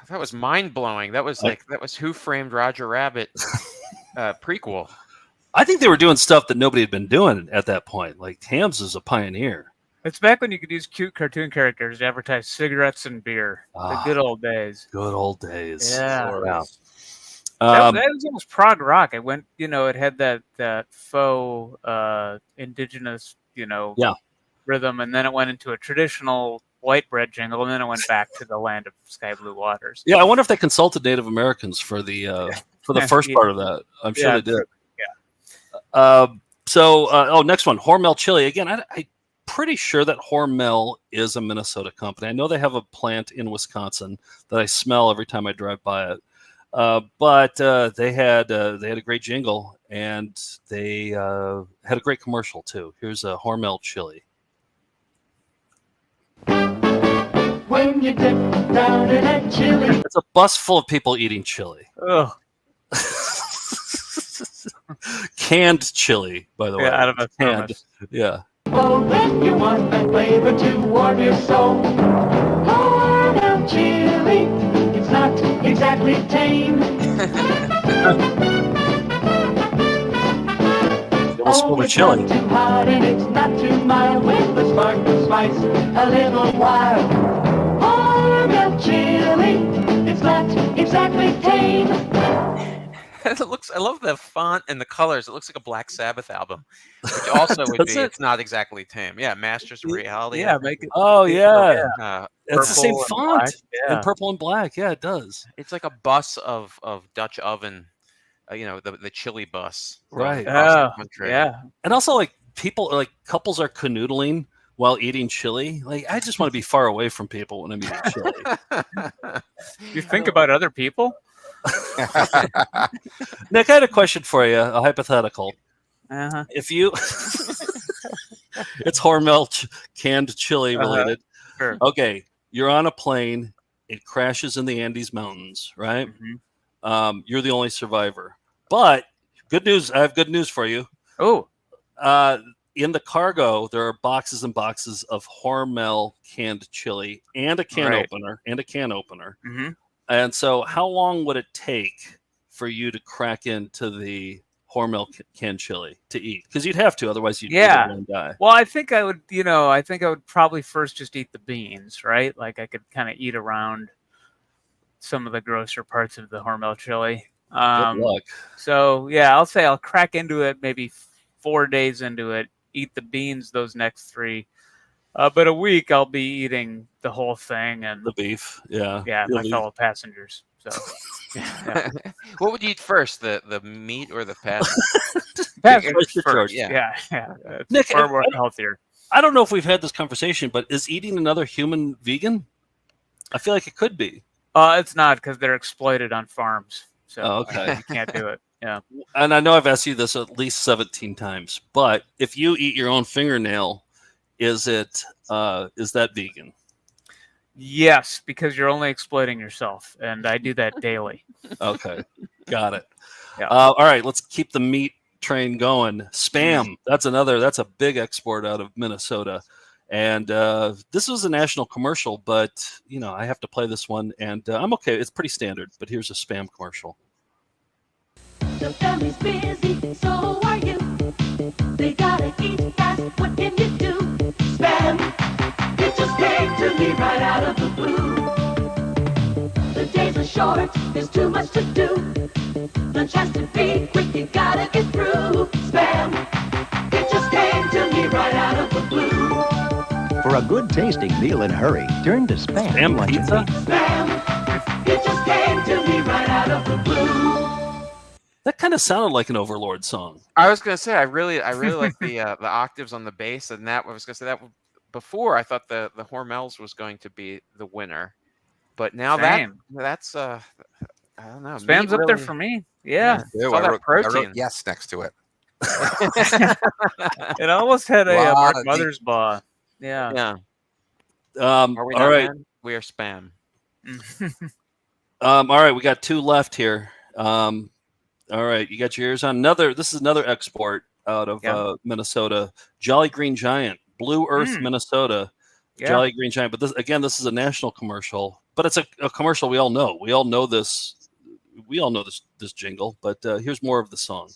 That was mind blowing. That was Who Framed Roger Rabbit prequel. I think they were doing stuff that nobody had been doing at that point. Like Ham's is a pioneer. It's back when you could use cute cartoon characters to advertise cigarettes and beer. The good old days. Good old days. Yeah. Wow. That was almost prog rock. It went, it had that faux indigenous, rhythm, and then it went into a traditional white bread jingle, and then it went back to the land of sky blue waters. Yeah, I wonder if they consulted Native Americans for the first part of that. I'm sure they did. Yeah. Next one, Hormel Chili. Again, I'm pretty sure that Hormel is a Minnesota company. I know they have a plant in Wisconsin that I smell every time I drive by it. But they had a great jingle, and they had a great commercial too. Here's a Hormel Chili. When you dip down in that chili. It's a bus full of people eating chili. Ugh. Canned chili, by the way. Out of a canned. thermos. Yeah. Oh, when you want that flavor to warm your soul. Hormel chili, it's not exactly tame. Almost full of chili. It's not too hot and it's not too mild with the spark of spice a little wild. Hormel chili, it's not exactly tame. I love the font and the colors. It looks like a Black Sabbath album, which also would be. It's not exactly tame. Yeah, Masters of Reality. Yeah, make it. Oh yeah, it's the same and font black, yeah. in purple and black. Yeah, it does. It's like a bus of Dutch oven. The chili bus. Right. across the country. Yeah. And also, like couples are canoodling while eating chili. Like, I just want to be far away from people when I'm eating chili. You think about other people? Nick, I had a question for you, a hypothetical. Uh-huh. If you, it's Hormel canned chili related. Sure. Okay, you're on a plane. It crashes in the Andes Mountains, right? Mm-hmm. You're the only survivor. But good news, I have good news for you. Oh. in the cargo, there are boxes and boxes of Hormel canned chili and a can opener. Mm-hmm. And so how long would it take for you to crack into the Hormel canned chili to eat? Because you'd have to, otherwise you'd die. Well, I think I would, I think I would probably first just eat the beans, right? Like I could kind of eat around some of the grosser parts of the Hormel chili. Good luck. So yeah, I'll say I'll crack into it maybe 4 days into it, eat the beans those next 3. But a week I'll be eating the whole thing and the beef. Yeah. My fellow passengers. So yeah. What would you eat first, the meat or the patty? First. Yeah. It's Nick, far more healthier. I don't know if we've had this conversation, but is eating another human vegan? I feel like it could be. It's not, because they're exploited on farms. So okay. You can't do it. Yeah. And I know I've asked you this at least 17 times, but if you eat your own fingernail, is that vegan? Yes, because you're only exploiting yourself, and I do that daily. Okay, got it. Yeah. All right, let's keep the meat train going. Spam, that's a big export out of Minnesota. And this was a national commercial, but I have to play this one, and I'm okay. It's pretty standard, but here's a Spam commercial. The family's busy, so are you. They gotta eat fast, what can you do? Spam, it just came to me right out of the blue. The days are short, there's too much to do. Lunch has to be quick, you gotta get through. Spam, it just came to me right out of the blue. For a good tasting meal in a hurry, turn to Spam. Spam pizza? Spam, it just came to me right out of the blue. That kind of sounded like an Overlord song. I was gonna say I really like the octaves on the bass, and that I was gonna say that before I thought the Hormels was going to be the winner, but now that's I don't know. Spam's up there for me. Yeah. Ew, all that I protein. wrote yes next to it. It almost had a Wow, Mark Mother's Baugh. Yeah. Yeah. Are we all not, right. man? We are Spam. All right, we got 2 left here. All right, you got your ears on. This is another export out of Minnesota. Jolly Green Giant, Blue Earth, Minnesota. Yeah. Jolly Green Giant. But this is a national commercial. But it's a commercial we all know. We all know this. We all know this jingle. But here's more of the song.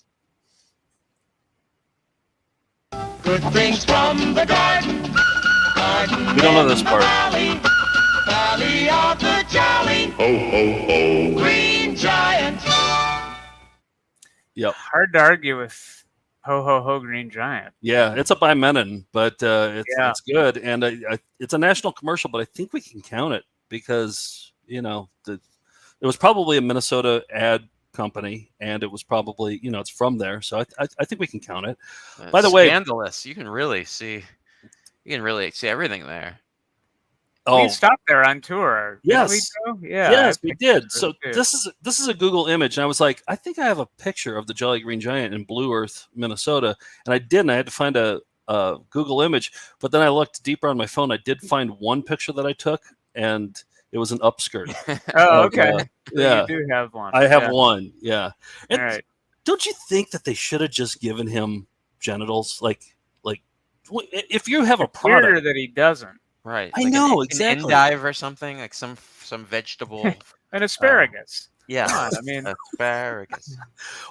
Good things from the garden. We don't know this part. Valley of the Jolly. Ho, ho, ho. Green Giant. Yep. Hard to argue with Ho Ho Ho Green Giant. Yeah, it's up by Menon, but it's good, and it's a national commercial. But I think we can count it because it was probably a Minnesota ad company, and it was probably it's from there, so I think we can count it. By the way, scandalous! You can really see everything there. We stopped there on tour. Yes. Didn't we go? Yeah. Yes, we did. So this is a Google image, and I was like, I think I have a picture of the Jolly Green Giant in Blue Earth, Minnesota, and I didn't. I had to find a Google image, but then I looked deeper on my phone. I did find one picture that I took, and it was an upskirt. Oh, okay. Yeah, you do have one. I have one. Yeah. And all right. Don't you think that they should have just given him genitals? Like if you have a product, weirder that he doesn't. Right. I know exactly. An endive or something, like some vegetable. An asparagus. Yeah. I mean, asparagus.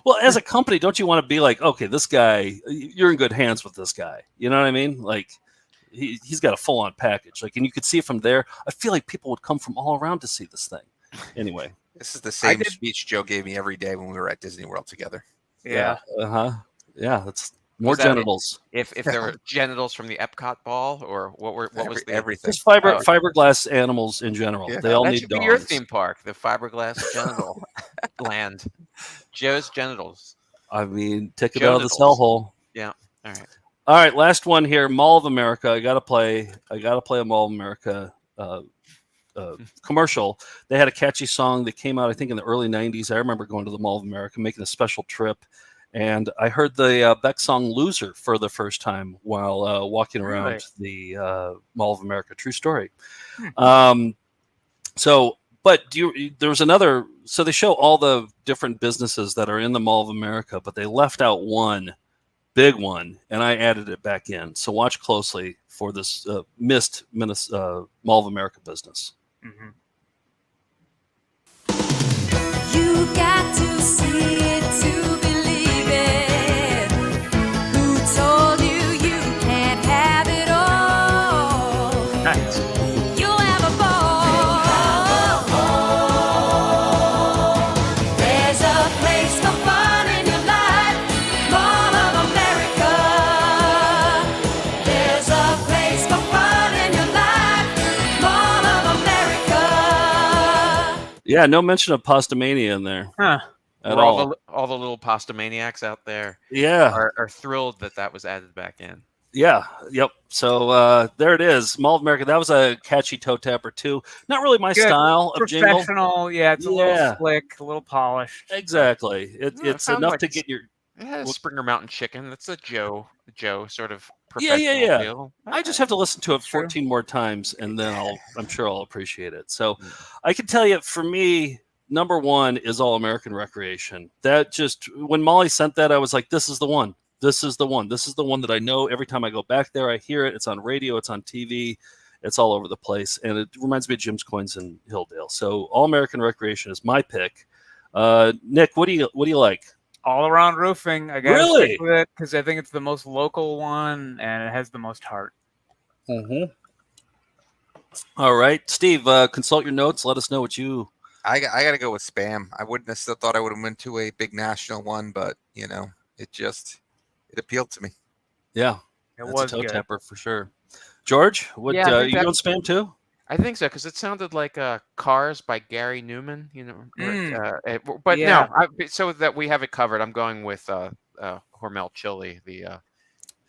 Well, as a company, don't you want to be like, okay, this guy, you're in good hands with this guy. You know what I mean? Like, he's got a full-on package. Like, and you could see it from there. I feel like people would come from all around to see this thing. Anyway, this is the same speech Joe gave me every day when we were at Disney World together. Yeah. Yeah. That's more genitals. If there were genitals from the Epcot ball, or what was everything? Just fiberglass animals in general. Yeah. They all that need should dogs. Be your theme park, the fiberglass genital land. Joe's genitals. I mean, take it out of this hellhole. Yeah. All right. All right. Last one here. Mall of America. I gotta play a Mall of America commercial. They had a catchy song that came out, I think, in the early '90s. I remember going to the Mall of America, making a special trip. And I heard the Beck song "Loser" for the first time while walking around the Mall of America. True story. There was another. So they show all the different businesses that are in the Mall of America, but they left out one big one, and I added it back in. So watch closely for this missed Mall of America business. Mm-hmm. You got to see it to believe it. Who told you you can't have it all? Nice. You'll have a ball. There's a place for fun in your life, Mall of America. There's a place for fun in your life, Mall of America. Yeah, no mention of Pastamania in there. Huh. At Where all. all the little pasta maniacs out there Yeah. are thrilled that was added back in. Yeah. Yep. So there it is. Mall of America. That was a catchy toe tapper too. Not really my Good. style of jingle. Professional. Yeah, it's a little slick, a little polished. Exactly. No, it It's sounds enough like to get your. It had a Springer Mountain Chicken. That's a Joe sort of Yeah, professional yeah. deal. I just have to listen to it 14 more times, and then I'm sure I'll appreciate it. So I can tell you, for me, number one is All American Recreation. That just, when Molly sent that, I was like, this is the one. This is the one. This is the one that I know every time I go back there. I hear it. It's on radio. It's on TV. It's all over the place. And it reminds me of Jim's Coins in Hilldale. So All American Recreation is my pick. Nick, what do you like? All Around Roofing. I got to Really? stick with it because I think it's the most local one and it has the most heart. Mm-hmm. All right. Steve, consult your notes. Let us know what you... I got to go with Spam. I wouldn't have still thought I would have went to a big national one, but it appealed to me. Yeah, It that's was a toe good. tapper for sure. George, what Yeah, I think you that- going Spam too? I think so because it sounded like Cars by Gary Newman. But Yeah. no. So that we have it covered, I'm going with Hormel Chili.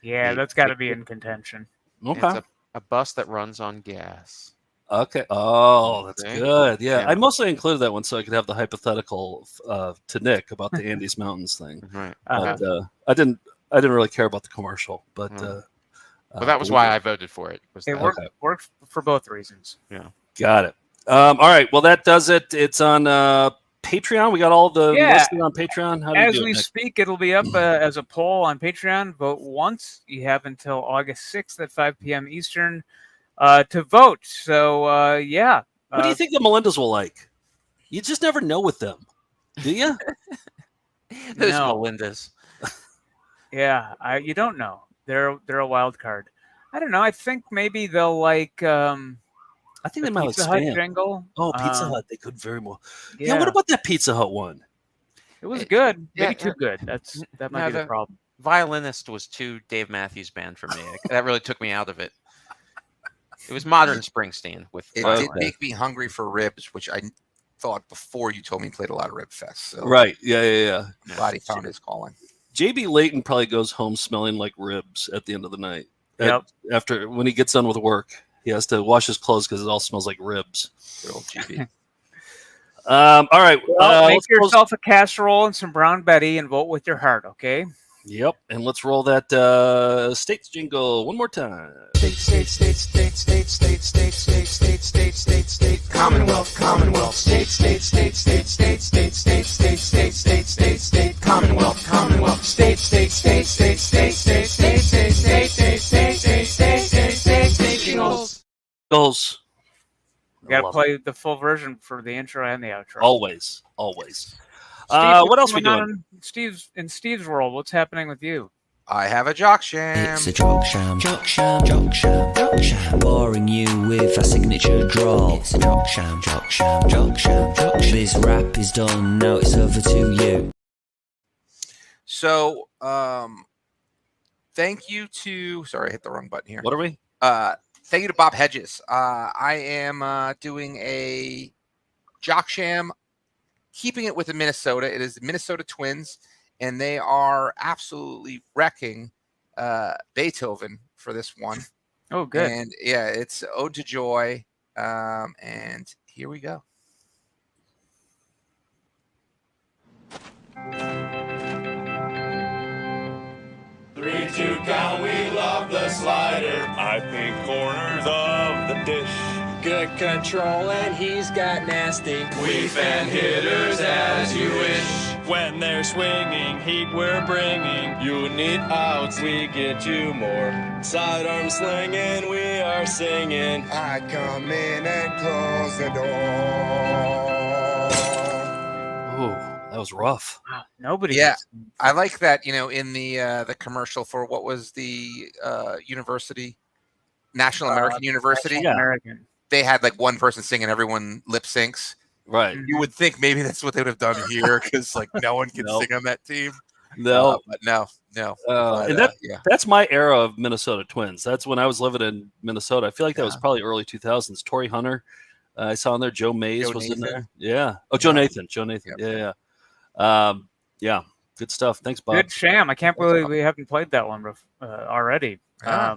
Yeah, that's got to be in contention. Okay. It's a bus that runs on gas. Okay. Oh, that's Okay. good. Yeah. Yeah. I mostly included that one so I could have the hypothetical to Nick about the Andes Mountains thing. Right. But I didn't really care about the commercial. But Well, that was why I voted for it. It worked for both reasons. Yeah. Got it. All right. Well, that does it. It's on Patreon. We got all the listing on Patreon. How do As you do we it, Nick? speak, it'll be up as a poll on Patreon. Vote once. You have until August 6th at 5 p.m. Eastern to vote. So, yeah. What do you think the Melindas will like? You just never know with them, do you? Those No. Melindas. Yeah, you don't know. They're a wild card. I don't know. I think maybe they'll like. I think they might like Pizza Hut Spam. Jingle. Oh, Pizza Hut. They could very well. Yeah. Yeah. What about that Pizza Hut one? It was good. yeah, Maybe too good. That might No, be the problem. Violinist was too Dave Matthews Band for me. That really took me out of it. It was modern Springsteen with. It violin. did make me hungry for ribs, which I thought before you told me he played a lot of Rib Fest. So Right. Yeah. I'm glad he found his calling. JB Layton probably goes home smelling like ribs at the end of the night. Yep. After when he gets done with work, he has to wash his clothes because it all smells like ribs. Good old GB. All right. Well, make let's close- yourself a casserole and some brown Betty and vote with your heart, okay? Yep. And let's roll that states jingle one more time. Commonwealth, Commonwealth, state, Commonwealth, Commonwealth, state, Jingles. Goals. You got to love play the full version for the intro and the outro. Always. Steve, What else we what's going doing? on in Steve's world, what's happening with you? I have a jock sham. It's a jock sham, jock sham, jock sham, jock sham. Boring you with a signature drawl. It's a jock sham, jock sham, jock sham, jock sham. This rap is done, now it's over to you. So, thank you to. Sorry, I hit the wrong button here. What are we? Thank you to Bob Hedges. I am doing a jock sham, keeping it with the Minnesota. It is the Minnesota Twins, and they are absolutely wrecking Beethoven for this one. Oh, good. And yeah, it's Ode to Joy. And here we go. 3, 2 count, we love the slider. I think corners of the dish. Good control and he's got nasty. We fan hitters as you wish. When they're swinging, heat we're bringing. You need outs, we get you more. Sidearm slinging, we are singing. I come in and close the door. Ooh, that was rough. Nobody. Yeah, I like that. In the commercial for what was the university, National American University. National American. They had like one person singing, everyone lip syncs. Right. You would think maybe that's what they would have done here because like no one can Nope. sing on that team. No, but no. And that's my era of Minnesota Twins. That's when I was living in Minnesota. I feel like that was probably early 2000s. Torrey Hunter, I saw in there. Joe Mays Joe was in Nathan. there. Yeah. Oh, Joe Nathan. Joe Nathan. Yeah. Yeah. Good stuff. Thanks, Bob. Good sham. I can't believe we haven't played that one already. Yeah.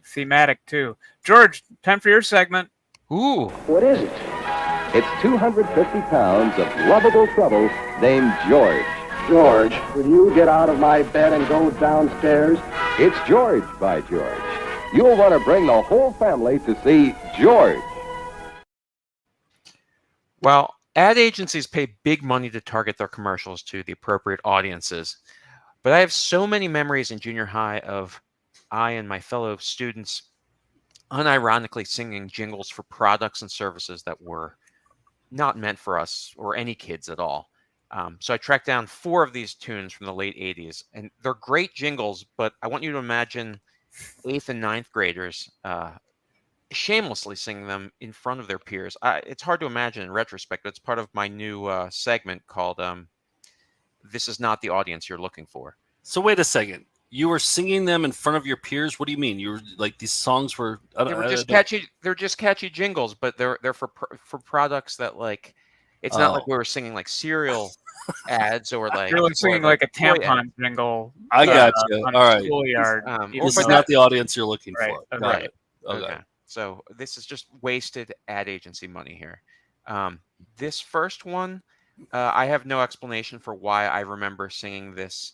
Thematic too. George, time for your segment. Ooh. What is it? It's 250 pounds of lovable trouble named George. George, will you get out of my bed and go downstairs? It's George by George. You'll want to bring the whole family to see George. Well, ad agencies pay big money to target their commercials to the appropriate audiences. But I have so many memories in junior high of I and my fellow students unironically singing jingles for products and services that were not meant for us or any kids at all. So I tracked down 4 of these tunes from the late 80s, and they're great jingles, but I want you to imagine 8th and 9th graders shamelessly singing them in front of their peers. It's hard to imagine in retrospect, but it's part of my new segment called This Is Not the Audience You're Looking For. So wait a second. You were singing them in front of your peers? What do you mean? You were like these songs were? They were just catchy. They're just catchy jingles, but they're for products that like. It's not like we were singing like cereal ads or like. You're singing like a tampon jingle. I got you. On All a right. schoolyard. This is not the audience you're looking for. Got Right. it. Okay. So this is just wasted ad agency money here. This first one, I have no explanation for why I remember singing this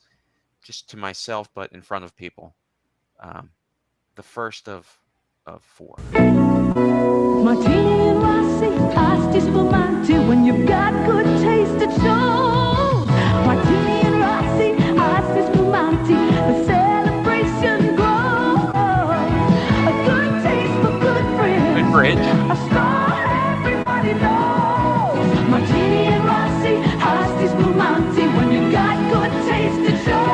just to myself, but in front of people. The first of 4. Martini and Rossi, iced spumante. When you've got good taste, it shows. Martini and Rossi, iced spumante. The celebration grows. A good taste for good friends. Good bridge. A star everybody knows. Martini and Rossi, iced spumante. When you've got good taste, it shows.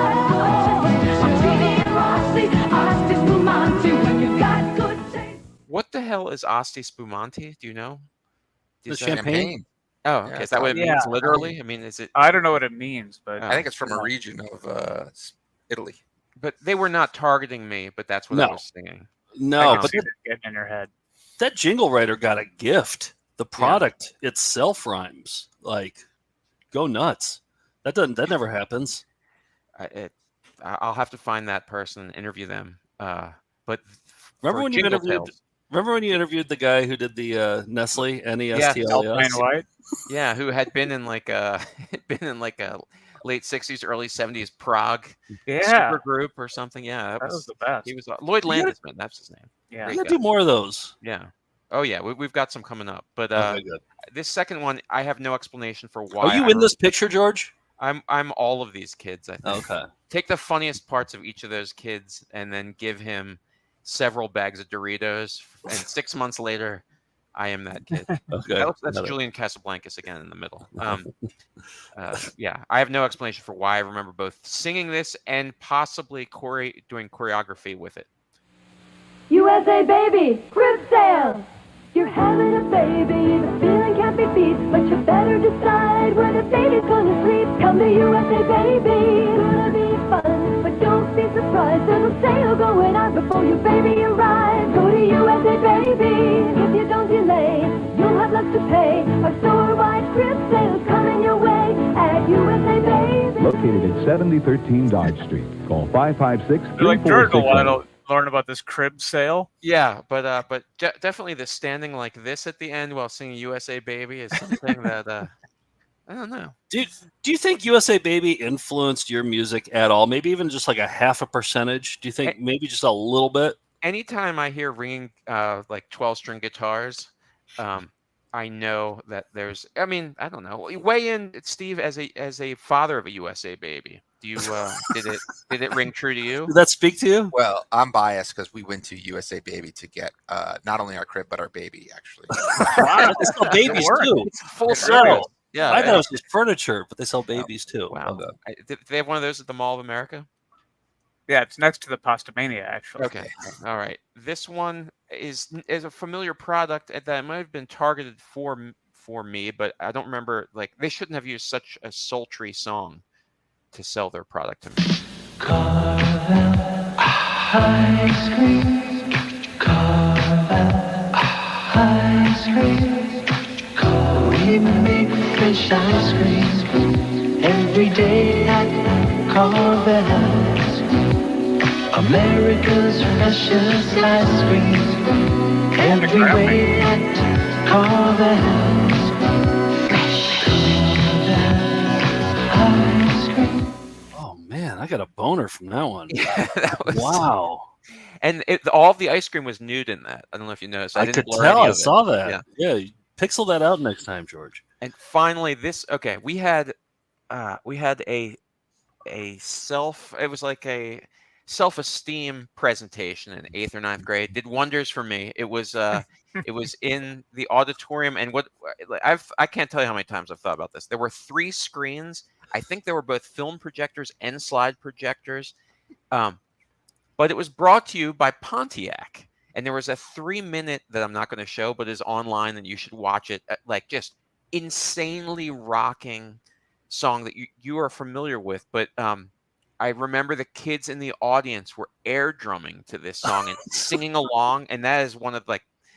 Martini and Rossi, iced spumante. When you've got good taste. What the hell is Asti Spumante? Do you know? The champagne. Oh, okay. Yeah, Is that what it yeah. means literally? I mean, is it? I don't know what it means, but I think it's from a region of Italy. But they were not targeting me, but that's what I was singing. No, but getting in your head. that jingle writer got a gift. The product itself rhymes. Like, go nuts. That never happens. I'll have to find that person and interview them. But remember when you interviewed the guy who did the Nestle NESTLES? Alpine White. Yeah, who had been in like a late 60s, early 70s Prague super group or something. Yeah, that was the best. He was Lloyd Landisman. That's his name. Yeah, we gotta do more of those. Yeah. Oh yeah, we've got some coming up. But Okay, good. this second one, I have no explanation for why. Are you in this picture, George? I'm all of these kids. I think. Okay. Take the funniest parts of each of those kids and then give him several bags of Doritos, and 6 months later, I am that kid. Okay. That's Julian Casablancas again in the middle. Yeah, I have no explanation for why I remember both singing this and possibly doing choreography with it. USA baby, crib sale. You're having a baby, the feeling can't be beat, but you better decide where the baby's gonna sleep. Come to USA baby, it's gonna be fun, but don't be surprised, there's a sale going on before your baby arrives. Go to USA baby, if you don't delay, you'll have less to pay. A store-wide crib sale's coming your way at USA baby. Located at 7013 Dodge Street. Call 556-3468. Learn about this crib sale. Yeah, but definitely the standing like this at the end while singing USA Baby is something that I don't know. Do you think USA Baby influenced your music at all? Maybe even just like a 0.5%? Do you think maybe just a little bit? Anytime I hear ringing like 12-string guitars, I know that there's. I mean, I don't know. Weigh in, Steve, as a father of a USA baby. Do you did it ring true to you? Did that speak to you? Well, I'm biased because we went to USA Baby to get not only our crib but our baby. Actually, Wow, they sell babies too. It's full Wow. service. Yeah, I thought it was just furniture, but they sell babies too. Wow. Do they have one of those at the Mall of America? Yeah, it's next to the Pastamania, actually. Okay. All right. This one is a familiar product that might have been targeted for me, but I don't remember. Like, they shouldn't have used such a sultry song to sell their product to me. Ice cream, Carvel, ice cream. We make fresh ice cream every day at Carvel's. America's freshest ice cream every way at Carvel's. Fresh ice cream. Oh man, I got a boner from that one. Yeah, that was, wow. And all of the ice cream was nude in that. I don't know if you noticed. I didn't could blur tell. any I of it. saw that. Yeah. Yeah, pixel that out next time, George. And finally, this. Okay, we had a self-esteem presentation in 8th or 9th grade. Did wonders for me. It was in the auditorium, and I can't tell you how many times I've thought about this. There were 3 screens. I think there were both film projectors and slide projectors, but it was brought to you by Pontiac, and there was a 3-minute that I'm not going to show, but is online, and you should watch it. Like, just insanely rocking song that you are familiar with, but I remember the kids in the audience were air drumming to this song and singing along, and that is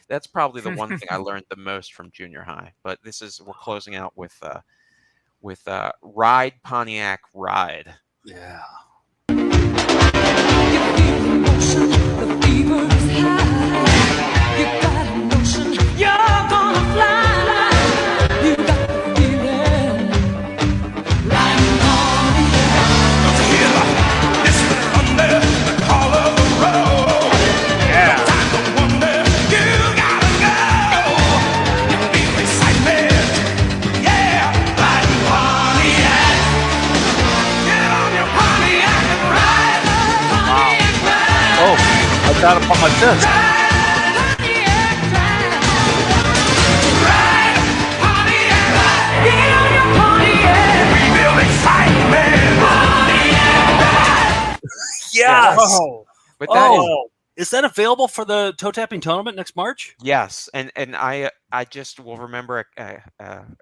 that's probably the one thing I learned the most from junior high. But we're closing out with Ride Pontiac Ride. Yeah. I got it on my chest. Yes. But that is that available for the toe tapping tournament next March? Yes, and I just will remember a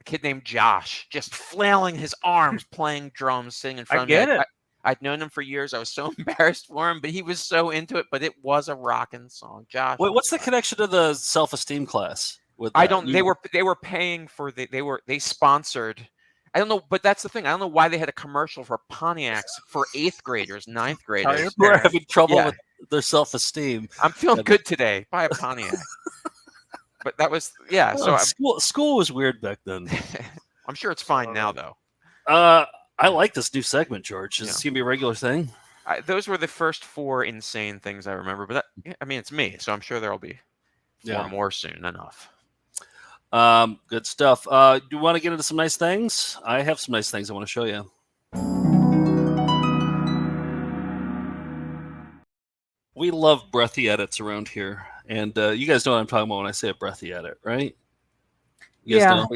kid named Josh just flailing his arms, playing drums, singing in front of me. I get it. I'd known him for years. I was so embarrassed for him, but he was so into it. But it was a rocking song, Josh. Wait, what's the connection to the self-esteem class? With I that? don't. They were paying for they sponsored. I don't know, but that's the thing. I don't know why they had a commercial for Pontiacs for 8th graders, 9th graders. Who are having trouble Yeah. with their self-esteem. I'm feeling good today. Buy a Pontiac. But that was So school was weird back then. I'm sure it's fine now, though. I like this new segment, George. Is this gonna be a regular thing? Those were the first 4 insane things I remember. But it's me, so I'm sure there'll be 4 more soon. Enough. Good stuff. Do you want to get into some nice things? I have some nice things I want to show you. We love breathy edits around here, and you guys know what I'm talking about when I say a breathy edit, right? You guys know?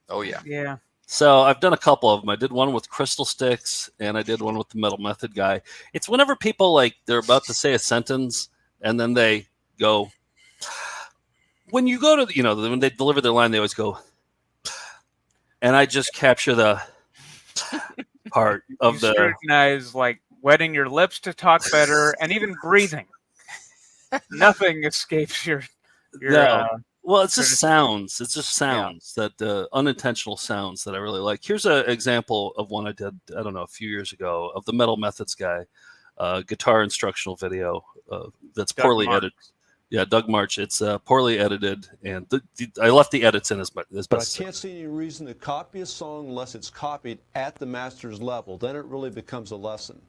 Oh yeah. Yeah. So I've done a couple of them. I did one with Crystal Sticks, and I did one with the Metal Method guy. It's whenever people they're about to say a sentence, and then they go. When you go to when they deliver their line, they always go, and I just capture the part of the scrutinize, like wetting your lips to talk better, and even breathing. Nothing escapes your. No. Well, it's just sounds. It's just sounds that unintentional sounds that I really like. Here's an example of one I did, I don't know, a few years ago of the Metal Methods guy, guitar instructional video that's poorly edited. Yeah, Doug March. It's poorly edited, and I left the edits in as best. But I can't see any reason to copy a song unless it's copied at the master's level. Then it really becomes a lesson.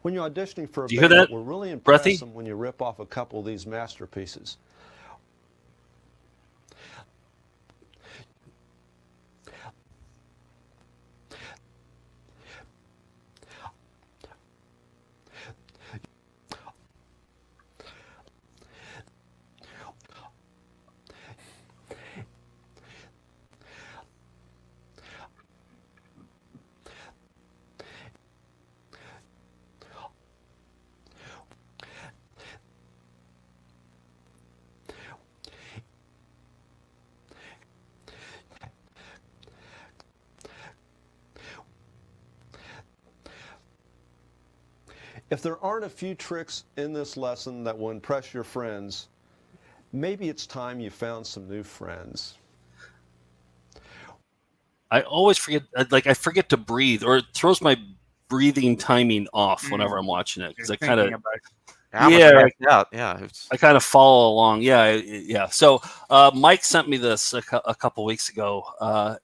When you're auditioning for a Do you hear band, that, we're really Breathy? impressed when you rip off a couple of these masterpieces. If there aren't a few tricks in this lesson that will impress your friends, maybe it's time you found some new friends. I always forget, I forget to breathe, or it throws my breathing timing off whenever I'm watching it, because I kind of, I kind of follow along. Yeah. So Mike sent me this a couple weeks ago,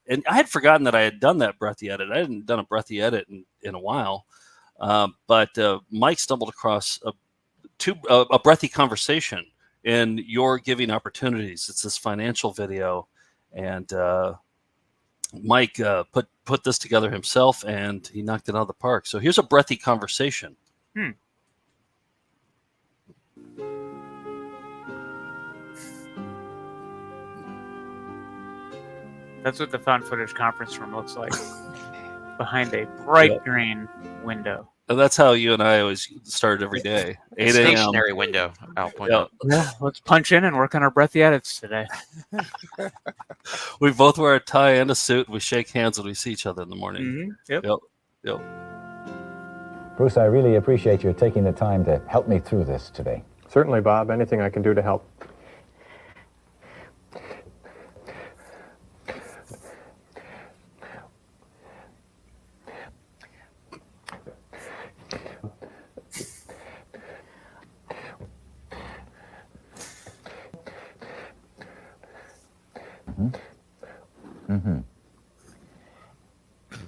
and I had forgotten that I had done that breathy edit. I hadn't done a breathy edit in a while, but Mike stumbled across a breathy conversation in Your Giving Opportunities. It's this financial video, and Mike put this together himself, and he knocked it out of the park. So here's a breathy conversation. That's what the found footage conference room looks like, behind a bright green window. And that's how you and I always started every day. 8 a.m. Stationary window. I'll point out. Yeah, let's punch in and work on our breathy edits today. We both wear a tie and a suit. We shake hands when we see each other in the morning. Yep. Bruce, I really appreciate you taking the time to help me through this today. Certainly, Bob. Anything I can do to help.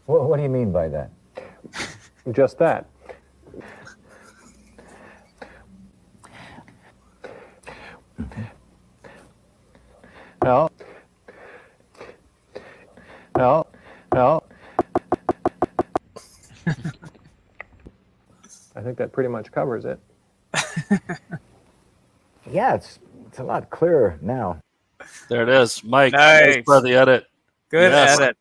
What do you mean by that? Just that. Well. I think that pretty much covers it. Yeah, it's a lot clearer now. There it is, Mike. Nice. For the edit. Good edit.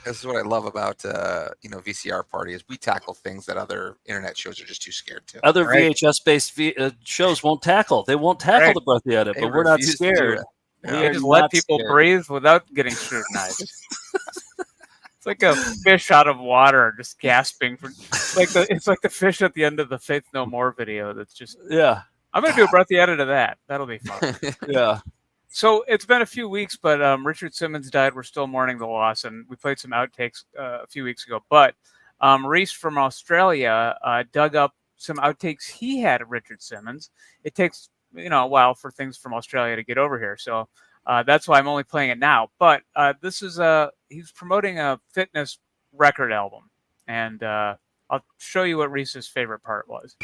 This is what I love about VCR Party is we tackle things that other internet shows are just too scared to. Other VHS-based shows won't tackle. They won't tackle the breathy edit, but we're not scared. We just let people breathe without getting scrutinized. It's like a fish out of water, just gasping for. It's like the fish at the end of the Faith No More video. That's just I'm gonna do a breathy edit of that. That'll be fun. Yeah. So it's been a few weeks, but Richard Simmons died. We're still mourning the loss, and we played some outtakes a few weeks ago. But Reese from Australia dug up some outtakes he had of Richard Simmons. It takes a while for things from Australia to get over here, so that's why I'm only playing it now. But this is he's promoting a fitness record album, and I'll show you what Reese's favorite part was.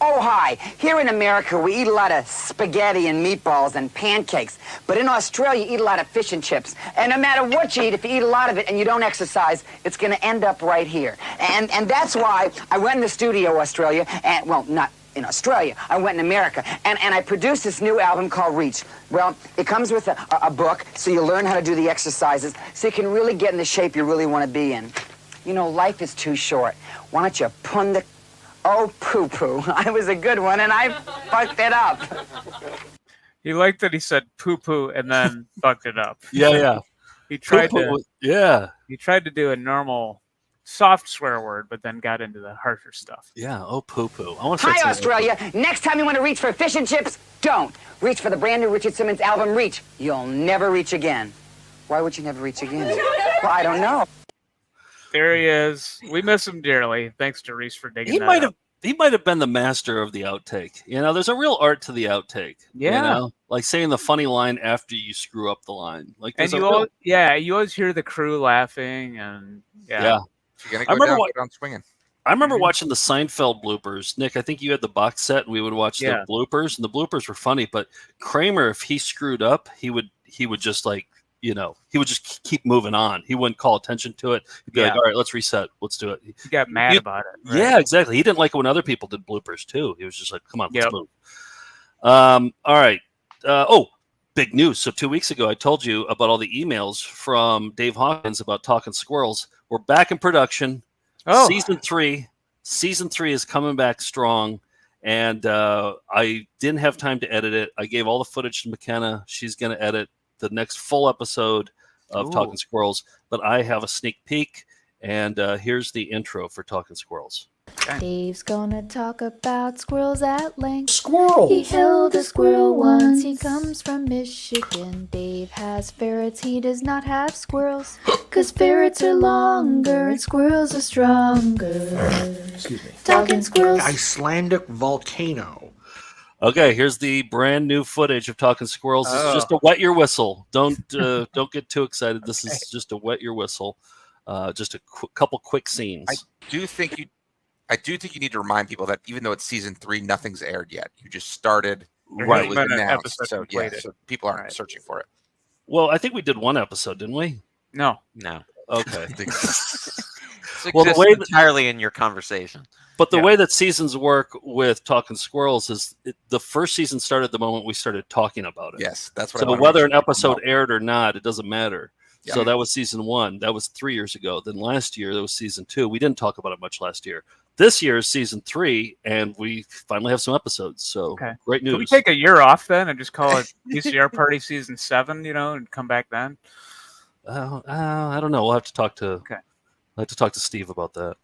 Oh, hi. Here in America, we eat a lot of spaghetti and meatballs and pancakes. But in Australia, you eat a lot of fish and chips. And no matter what you eat, if you eat a lot of it and you don't exercise, it's going to end up right here. And that's why I went in the studio, Australia, and, well, not in Australia. I went in America. And I produced this new album called Reach. Well, it comes with a book, so you learn how to do the exercises, so you can really get in the shape you really want to be in. You know, life is too short. Why don't you pun the... Oh, poo-poo. I was a good one, and I fucked it up. He liked that he said poo-poo and then fucked it up. Yeah. He tried Poo-poo, He tried to do a normal, soft swear word, but then got into the harsher stuff. Yeah. Oh, poo-poo. I want Hi, Australia. Next time you want to reach for fish and chips, don't. Reach for the brand new Richard Simmons album, Reach. You'll never reach again. Why would you never reach again? Well, I don't know. There he is. We miss him dearly. Thanks to Reese for digging that up. He might have been the master of the outtake. There's a real art to the outtake. Yeah. Like saying the funny line after you screw up the line. Like, and you always hear the crew laughing, and If you're gonna go down swinging. I remember watching the Seinfeld bloopers. Nick, I think you had the box set, and we would watch the bloopers, and the bloopers were funny. But Kramer, if he screwed up, he would just he would just keep moving on. He wouldn't call attention to it. He'd be like, all right, let's reset. Let's do it. He got mad about it. Right? Yeah, exactly. He didn't like it when other people did bloopers too. He was just like, come on, let's move. All right. Big news. So 2 weeks ago, I told you about all the emails from Dave Hawkins about Talking Squirrels. We're back in production. Season 3 is coming back strong. And I didn't have time to edit it. I gave all the footage to McKenna. She's going to edit the next full episode of Talking Squirrels, but I have a sneak peek, and here's the intro for Talking Squirrels. Dave's gonna talk about squirrels at length. Squirrels! He held a squirrel once. He comes from Michigan. Dave has ferrets. He does not have squirrels. 'Cause ferrets are longer and squirrels are stronger. Excuse me. Talking squirrels. Icelandic volcano. Okay, here's the brand new footage of Talking Squirrels. This is just a wet your whistle. Don't get too excited. This is just a wet your whistle. Just a couple quick scenes. I do think you need to remind people that even though it's season 3, nothing's aired yet. You just started. Right. It was announced. So people aren't searching for it. Well, I think we did one episode, didn't we? No. Okay. It's Well, the way entirely in your conversation. But the way that seasons work with Talking Squirrels is the first season started the moment we started talking about it. Yes, that's what. So whether an episode aired or not, it doesn't matter. Yeah. So that was season 1. That was 3 years ago. Then last year, that was season 2. We didn't talk about it much last year. This year is season 3, and we finally have some episodes. So great news. Can we take a year off then and just call it VCR Party Season 7, and come back then? I don't know. We'll have to talk to Steve about that.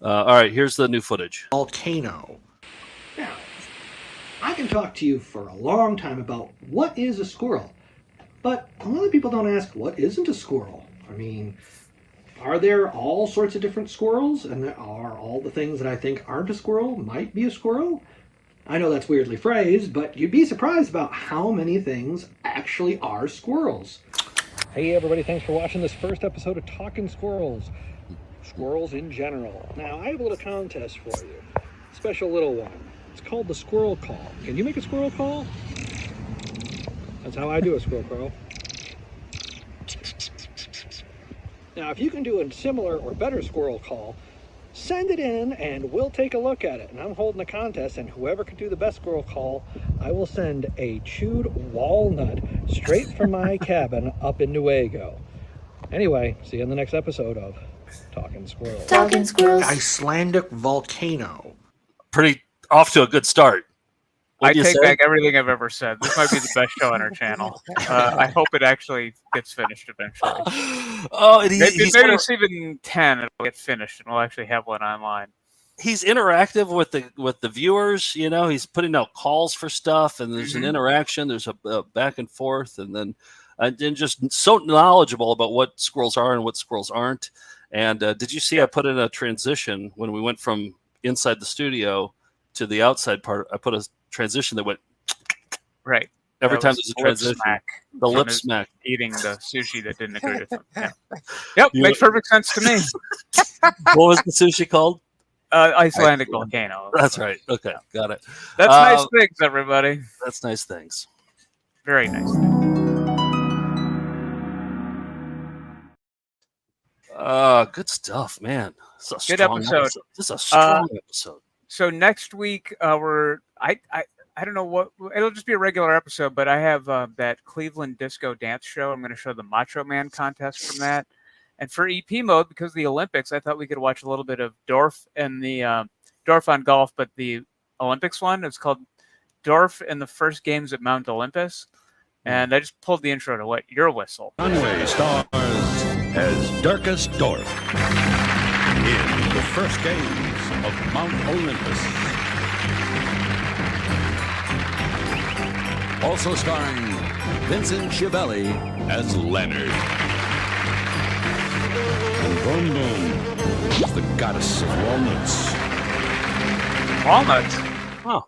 All right, here's the new footage. Volcano. Now, I can talk to you for a long time about what is a squirrel, but a lot of people don't ask what isn't a squirrel. I mean, are there all sorts of different squirrels, and are all the things that I think aren't a squirrel might be a squirrel? I know that's weirdly phrased, but you'd be surprised about how many things actually are squirrels. Hey everybody, thanks for watching this first episode of Talking Squirrels. Squirrels in general. Now, I have a little contest for you. Special little one. It's called the squirrel call. Can you make a squirrel call? That's how I do a squirrel call. Now, if you can do a similar or better squirrel call, send it in and we'll take a look at it. And I'm holding a contest, and whoever can do the best squirrel call, I will send a chewed walnut straight from my cabin up in Newaygo. Anyway, see you in the next episode of Talking Squirrels. Talking Squirrels. Icelandic volcano. Pretty off to a good start. I take back everything I've ever said. This might be the best show on our channel. I hope it actually gets finished eventually. Maybe season 10 it'll get finished, and we'll actually have one online. He's interactive with the viewers. He's putting out calls for stuff, and there's an interaction. There's a back and forth, and then just so knowledgeable about what squirrels are and what squirrels aren't. And did you see I put in a transition when we went from inside the studio to the outside part? I put a transition that went right every that time there's a transition. The lip smack. Eating the sushi that didn't agree with him. Yeah. Yep, makes perfect sense to me. What was the sushi called? Icelandic volcano. That's right. Okay, got it. That's nice things, everybody. That's nice things. Very nice. Good stuff, man. Good episode. This is a strong episode. So next week, I don't know what, it'll just be a regular episode, but I have that Cleveland disco dance show. I'm going to show the Macho Man contest from that. And for EP mode, because of the Olympics, I thought we could watch a little bit of Dorf and the Dorf on golf, but the Olympics one is called Dorf in the First Games at Mount Olympus. And I just pulled the intro to Wet Your Whistle. Conway stars as Darkest Dorf in the first games of Mount Olympus. Also starring Vincent Schiavelli as Leonard. And Boom Boom is the goddess of walnuts. Walnuts? Oh.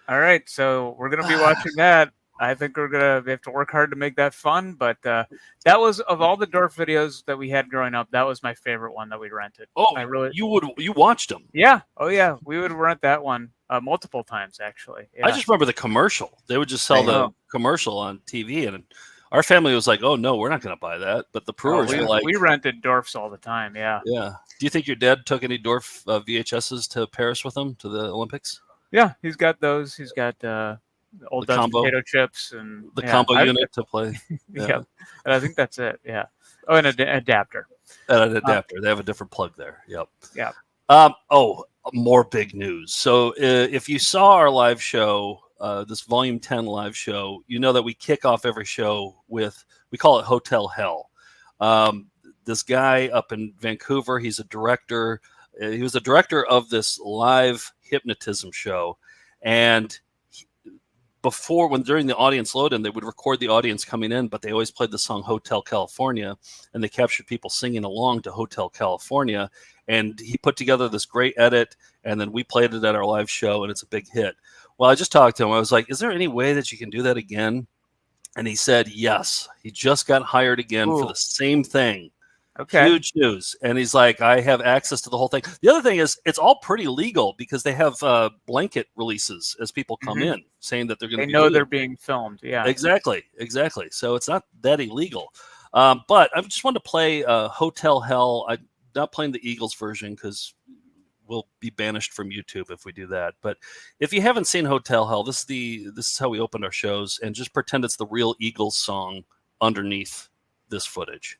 All right, so we're going to be watching that. I think we have to work hard to make that fun, but that was, of all the Dorf videos that we had growing up, that was my favorite one that we rented. Oh, you watched them? Yeah. Oh yeah, we would rent that one multiple times actually. Yeah. I just remember the commercial. They would just sell the commercial on TV, and our family was like, "Oh no, we're not going to buy that." But the Brewers were like, "We rented Dorfs all the time." Yeah. Yeah. Do you think your dad took any Dorf VHSs to Paris with him to the Olympics? Yeah, he's got those. He's got old Dutch combo, potato chips and the combo unit to play. Yeah, and I think that's it. Yeah. Oh, and an adapter. And an adapter. They have a different plug there. Yep. Yeah. More big news. So if you saw our live show, this Volume 10 live show, you know that we kick off every show with, we call it Hotel Hell. This guy up in Vancouver, he's a director. He was the director of this live hypnotism show, and during the audience load-in, they would record the audience coming in, but they always played the song Hotel California, and they captured people singing along to Hotel California. And he put together this great edit, and then we played it at our live show, and it's a big hit. Well, I just talked to him. I was like, is there any way that you can do that again? And he said yes. He just got hired again for the same thing. Okay. Huge news. And he's like, I have access to the whole thing. The other thing is, it's all pretty legal because they have blanket releases as people come in saying that they're going to They know they're being filmed. Yeah. Exactly. So it's not that illegal. But I just wanted to play Hotel Hell. I'm not playing the Eagles version because we'll be banished from YouTube if we do that. But if you haven't seen Hotel Hell, this is how we opened our shows, and just pretend it's the real Eagles song underneath this footage.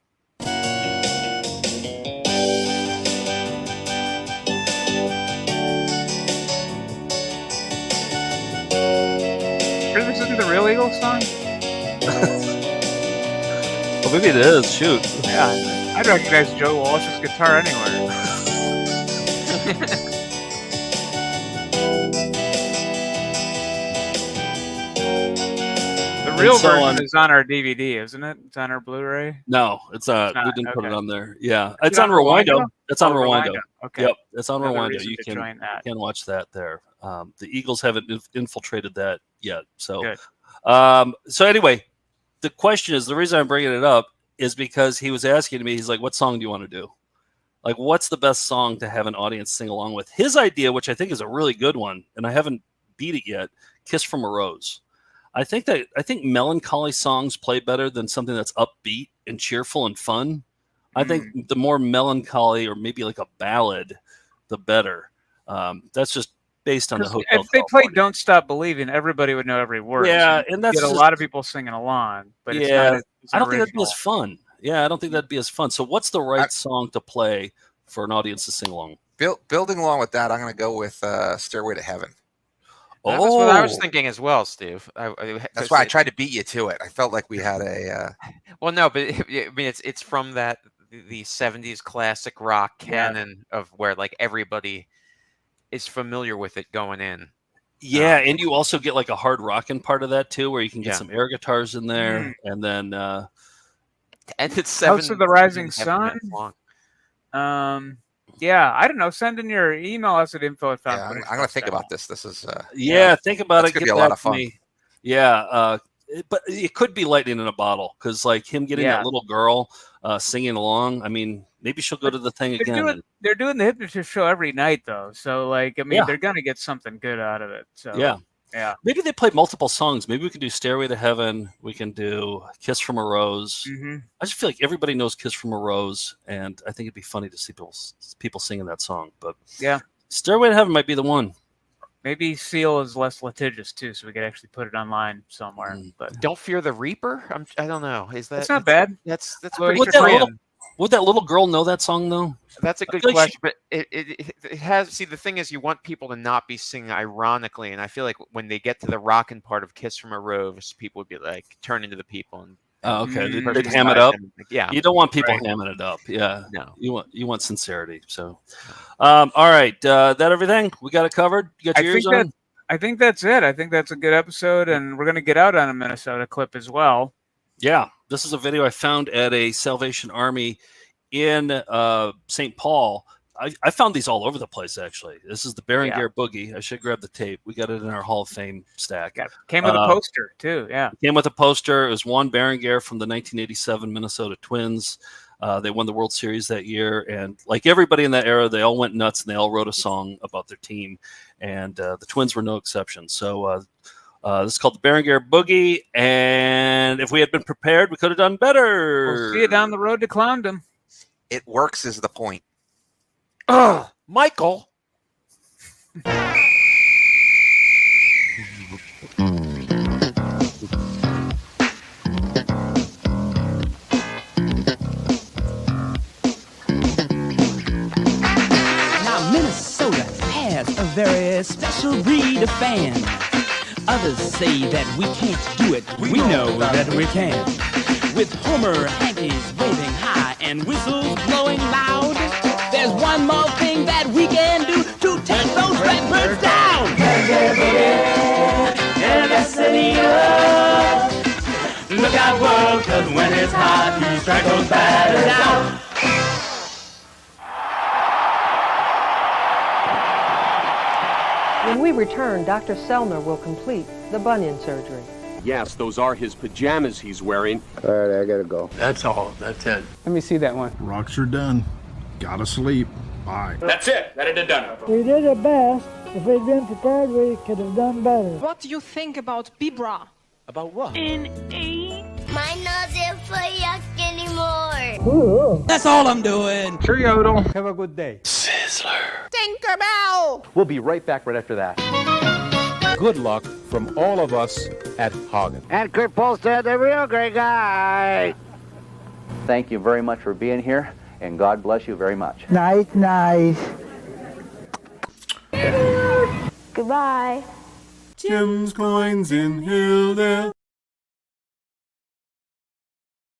This isn't the real Eagles song? Well, maybe it is. Shoot. Yeah, I'd recognize Joe Walsh's guitar anywhere. The real version is on our DVD, isn't it? It's on our Blu-ray. No, it's not. We didn't put it on there. Yeah, it's on Rewindo. It's on Rewindo. Okay. Yep, it's on Another Rewindo. reason You to can join that. watch that there. The Eagles haven't infiltrated that yet. So, Good. So anyway, the question is, the reason I'm bringing it up is because he was asking me, he's like, what song do you want to do? Like, what's the best song to have an audience sing along with? His idea, which I think is a really good one, and I haven't beat it yet, Kiss from a Rose. I think melancholy songs play better than something that's upbeat and cheerful and fun. I think the more melancholy or maybe like a ballad, the better. That's just based on the Hotel. If they played "Don't Stop Believing," everybody would know every word. Yeah, so and that's get a lot of people singing along. But it's not as I don't think that'd be original. as fun. Yeah, I don't think that'd be as fun. So, what's the right song to play for an audience to sing along? Building along with that, I'm going to go with "Stairway to Heaven." That's what I was thinking as well, Steve. That's why I tried to beat you to it. I felt like we had a. Well, no, but I mean, it's from the '70s classic rock canon of where like everybody is familiar with it going in. Yeah, and you also get like a hard rocking part of that too, where you can get some air guitars in there, and then and it's House of the Rising 7 minutes Sun. long. Yeah, I don't know. Send in your email us at info at I'm going to think about this. This is think about it. It's going to be Get a lot back of to fun. me. Yeah, but it could be lightning in a bottle because like him getting that little girl singing along. I mean, maybe she'll go to the thing again. They're doing the hypnotist show every night though, so like I mean, they're gonna get something good out of it. So yeah. Maybe they play multiple songs. Maybe we can do "Stairway to Heaven." We can do "Kiss from a Rose." I just feel like everybody knows "Kiss from a Rose," and I think it'd be funny to see people singing that song. But yeah, "Stairway to Heaven" might be the one. Maybe Seal is less litigious too, so we could actually put it online somewhere. But Don't Fear the Reaper. I don't know. Is that? That's not bad. That's Well, pretty. Would that little girl know that song though? That's a good question, but it has. See, the thing is, you want people to not be singing ironically, and I feel like when they get to the rockin' part of "Kiss from a Rose," people would be like turn into the people and. Oh, okay, they'd ham it up. Yeah, you don't want people hamming it up. Yeah, no, you want sincerity. So, all right, that everything we got it covered. You got your ears on. I think that's it. I think that's a good episode, and we're gonna get out on a Minnesota clip as well. Yeah, this is a video I found at a Salvation Army in St. Paul. I found these all over the place, actually. This is the Berenguer Boogie. I should grab the tape. We got it in our Hall of Fame stack. Came with a poster, too. Yeah. Came with a poster. It was Juan Berenguer from the 1987 Minnesota Twins. They won the World Series that year. And like everybody in that era, they all went nuts and they all wrote a song about their team. And the Twins were no exception. So this is called the Berenguer Boogie. And if we had been prepared, we could have done better. We'll see you down the road to Clowndom. It works is the point. Oh, Michael. Now, Minnesota has a very special breed of fan. Others say that we can't do it. We know that we can. With Homer hankies waving high and whistles blowing loud, there's one more thing that we when it's hot, he strikes those batters out. When we return, Dr. Selner will complete the bunion surgery. Yes, those are his pajamas he's wearing. All right, I gotta go. That's all. That's it. Let me see that one. Rocks are done. Gotta sleep. Bye. That's it. That had done it. We did our best. If we'd been prepared, we could have done better. What do you think about Bibra? About what? My nose isn't for yuck anymore. Ooh. That's all I'm doing. Sure, Yodel. Have a good day. Tinkerbell! We'll be right back right after that. Good luck from all of us at Hagen. And Kurt Polstead, the real great guy. Thank you very much for being here, and God bless you very much. Nice. Goodbye. Jim's Coins in Hilldale.